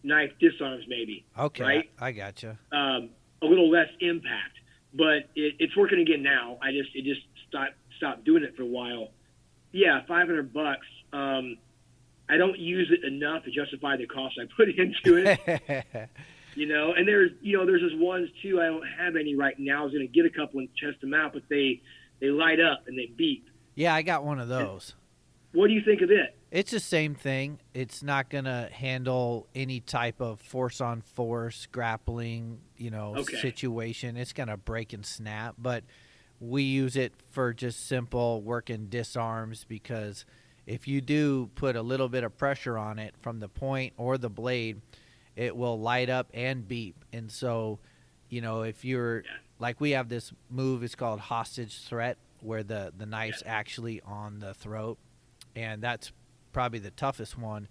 knife disarms, maybe. Okay, right? I gotcha. A little less impact, but it's working again now. It just stopped doing it for a while. Yeah, $500. I don't use it enough to justify the cost I put into it. And there's those ones too. I don't have any right now. I was going to get a couple and test them out, but they light up and they beep. Yeah, I got one of those. What do you think of it? It's the same thing. It's not going to handle any type of force-on-force grappling, situation. It's going to break and snap. But we use it for just simple working disarms, because if you do put a little bit of pressure on it from the point or the blade, it will light up and beep. And so, if you're like, we have this move, it's called hostage threat, where the knife's actually on the throat. And that's probably the toughest one.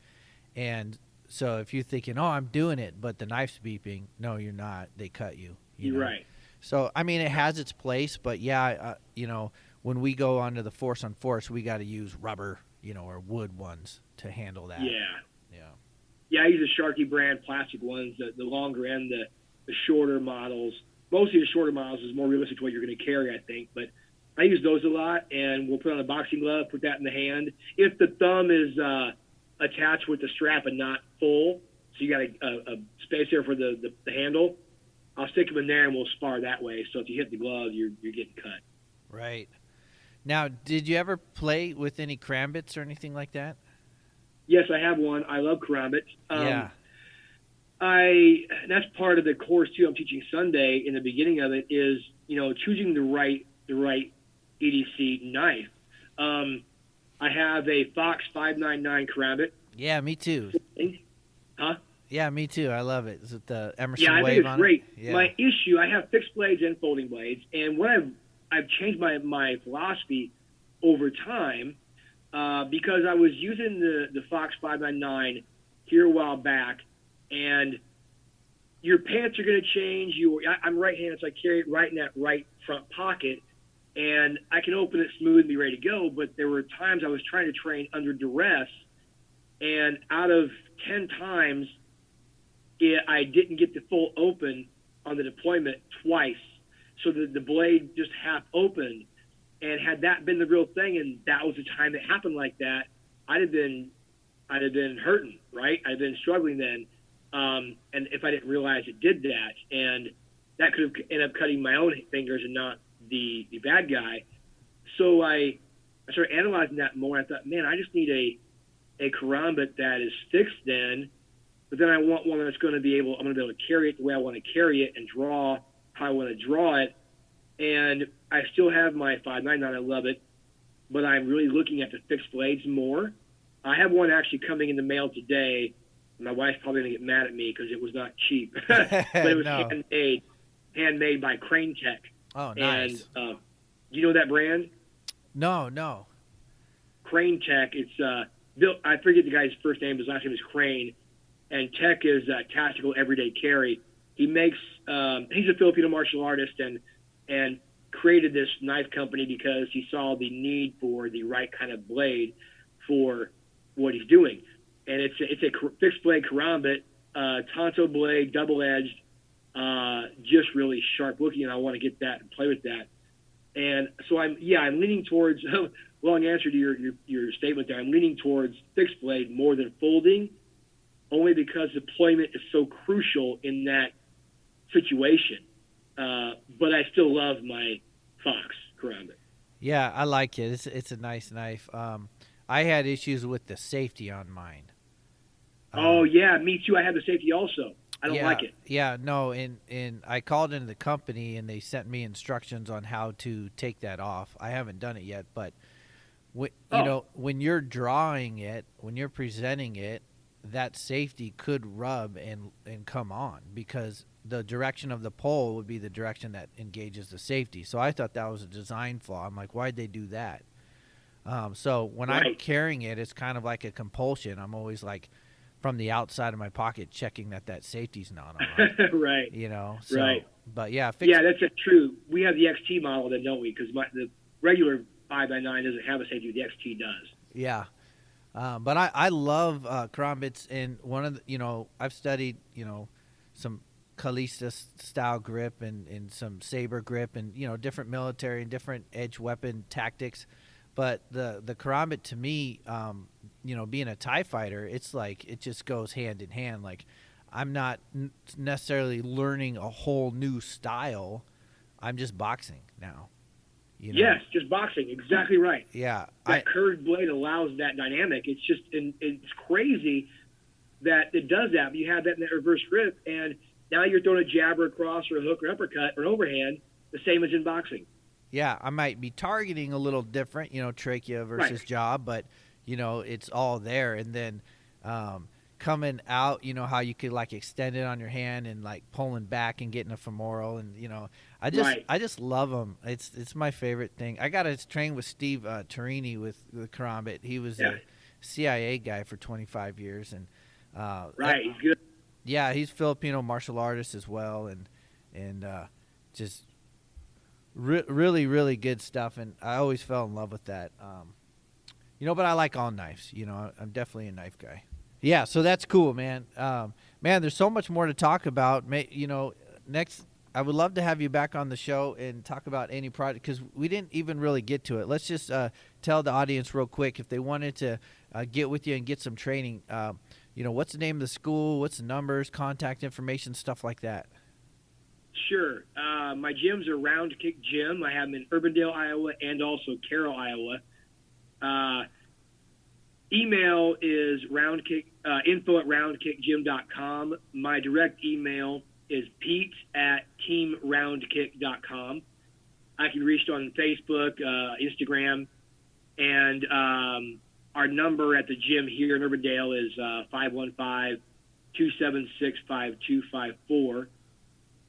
And so if you're thinking, oh, I'm doing it, but the knife's beeping, no, you're not. They cut you. You're right. So, I mean, it has its place, but when we go onto the force on force, we got to use rubber, or wood ones to handle that. Yeah. Yeah, I use the Sharky brand plastic ones, the longer and the shorter models. Mostly the shorter models is more realistic to what you're going to carry, I think. But I use those a lot, and we'll put on a boxing glove, put that in the hand. If the thumb is attached with the strap and not full, so you got a space there for the handle, I'll stick them in there and we'll spar that way. So if you hit the glove, you're getting cut. Right. Now, did you ever play with any karambits or anything like that? Yes, I have one. I love karambits. Yeah. That's part of the course too. I'm teaching Sunday. In the beginning of it is choosing the right EDC knife. I have a Fox 599 karambit. Yeah, me too. Huh? Yeah, me too. I love it. Is it the Emerson I Wave think it's on great. it? Yeah. My issue, I have fixed blades and folding blades, and what I've changed my philosophy over time, because I was using the Fox 599 here a while back, and your pants are going to change. I'm right-handed, so I carry it right in that right front pocket, and I can open it smooth and be ready to go. But there were times I was trying to train under duress, and out of 10 times, I didn't get the full open on the deployment twice. So the blade just half opened. And had that been the real thing, and that was the time it happened like that, I'd have been hurting, right? I'd have been struggling then. And if I didn't realize it did that, and that could have ended up cutting my own fingers and not the bad guy. So I started analyzing that more. I thought, man, I just need a karambit that is fixed then, but then I want one that's I'm going to be able to carry it the way I want to carry it and draw how I want to draw it. And I still have my 599. I love it, but I'm really looking at the fixed blades more. I have one actually coming in the mail today. My wife's probably going to get mad at me because it was not cheap, but it was No. handmade by Crane Tech. Oh, nice. And do you know that brand? No. Crane Tech. It's Bill. I forget the guy's first name. His last name is Crane, and Tech is tactical everyday carry. He makes. He's a Filipino martial artist and created this knife company because he saw the need for the right kind of blade for what he's doing. And it's a fixed blade karambit, Tonto blade, double edged, just really sharp looking. And I want to get that and play with that. And so I'm leaning towards, long answer to your statement there, I'm leaning towards fixed blade more than folding, only because deployment is so crucial in that situation. But I still love my Fox karambit. Yeah, I like it. It's a nice knife. I had issues with the safety on mine. Oh yeah, me too. I have the safety also. I don't like it. Yeah, no, and I called into the company and they sent me instructions on how to take that off. I haven't done it yet, but when you're drawing it, when you're presenting it, that safety could rub and come on, because the direction of the pole would be the direction that engages the safety. So I thought that was a design flaw. I'm like, why'd they do that? So when I'm carrying it, it's kind of like a compulsion. I'm always like, from the outside of my pocket, checking that safety's not on. Right. So, right. But yeah. That's true. We have the XT model then, don't we? Because the regular 599 doesn't have a safety. The XT does. Yeah. But I love karambits, and one of the, I've studied, some Kalista style grip and some saber grip and, different military and different edge weapon tactics. But the karambit to me, being a TIE fighter, it's like it just goes hand in hand. Like I'm not necessarily learning a whole new style. I'm just boxing now. You know? Yes, just boxing. Exactly right. Yeah. That curved blade allows that dynamic. It's just, it's crazy that it does that. But you have that in that reverse grip, and now you're throwing a jab or a cross or a hook or uppercut or an overhand, the same as in boxing. Yeah, I might be targeting a little different, trachea versus jaw, but, it's all there. And then coming out, how you could, like, extend it on your hand and, like, pulling back and getting a femoral. And, I just love them. It's my favorite thing. I got to train with Steve Tarini with Karambit. He was a CIA guy for 25 years. And he's good. Yeah, he's Filipino martial artist as well. And just really, really good stuff, and I always fell in love with that. But I like all knives. I'm definitely a knife guy. Yeah, so that's cool, man. Man, there's so much more to talk about. Next, I would love to have you back on the show and talk about any project, because we didn't even really get to it. Let's just tell the audience real quick, if they wanted to get with you and get some training, what's the name of the school, what's the numbers, contact information, stuff like that. Sure. My gyms are Round Kick Gym. I have them in Urbandale, Iowa, and also Carroll, Iowa. Email is info@roundkickgym.com. My direct email is pete@teamroundkick.com. I can be reached on Facebook, Instagram, and our number at the gym here in Urbandale is 515-276-5254.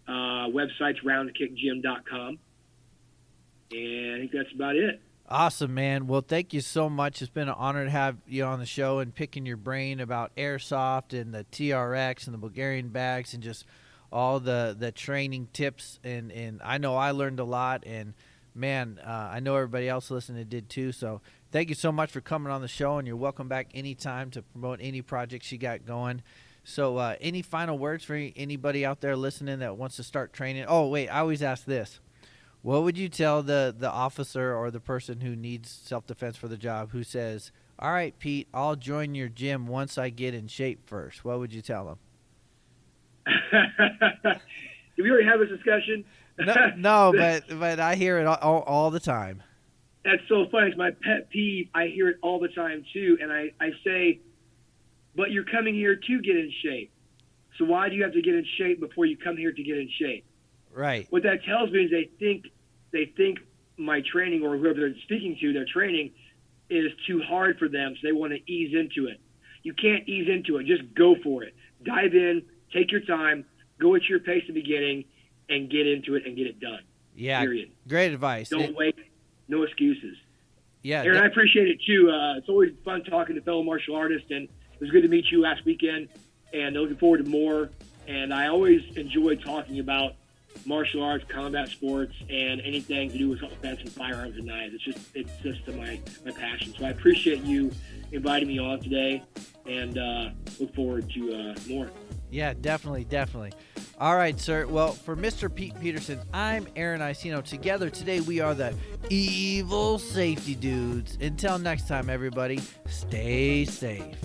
Website's roundkickgym.com. And I think that's about it. Awesome, man. Well, thank you so much. It's been an honor to have you on the show and picking your brain about Airsoft and the TRX and the Bulgarian bags and just all the training tips. And I know I learned a lot. And, man, I know everybody else listening did too. So thank you so much for coming on the show, and you're welcome back anytime to promote any projects you got going. So any final words for anybody out there listening that wants to start training? Oh, wait, I always ask this. What would you tell the officer or the person who needs self-defense for the job who says, all right, Pete, I'll join your gym once I get in shape first? What would you tell them? Did we already have this discussion? No, but I hear it all the time. That's so funny. It's my pet peeve. I hear it all the time, too. And I say, but you're coming here to get in shape. So why do you have to get in shape before you come here to get in shape? Right. What that tells me is they think my training, or whoever they're speaking to, their training is too hard for them, so they want to ease into it. You can't ease into it. Just go for it. Dive in, take your time, go at your pace at the beginning, and get into it and get it done. Yeah. Period. Great advice. Don't wait. No excuses. Yeah. Aaron, I appreciate it too. It's always fun talking to fellow martial artists, and it was good to meet you last weekend, and looking forward to more. And I always enjoy talking about martial arts, combat sports, and anything to do with self-defense and firearms and knives. It's just my passion. So I appreciate you inviting me on today, and look forward to more. Yeah, definitely. All right, sir. Well, for Mr. Pete Peterson, I'm Aaron Icino. Together today we are the Evil Safety Dudes. Until next time, everybody, stay safe.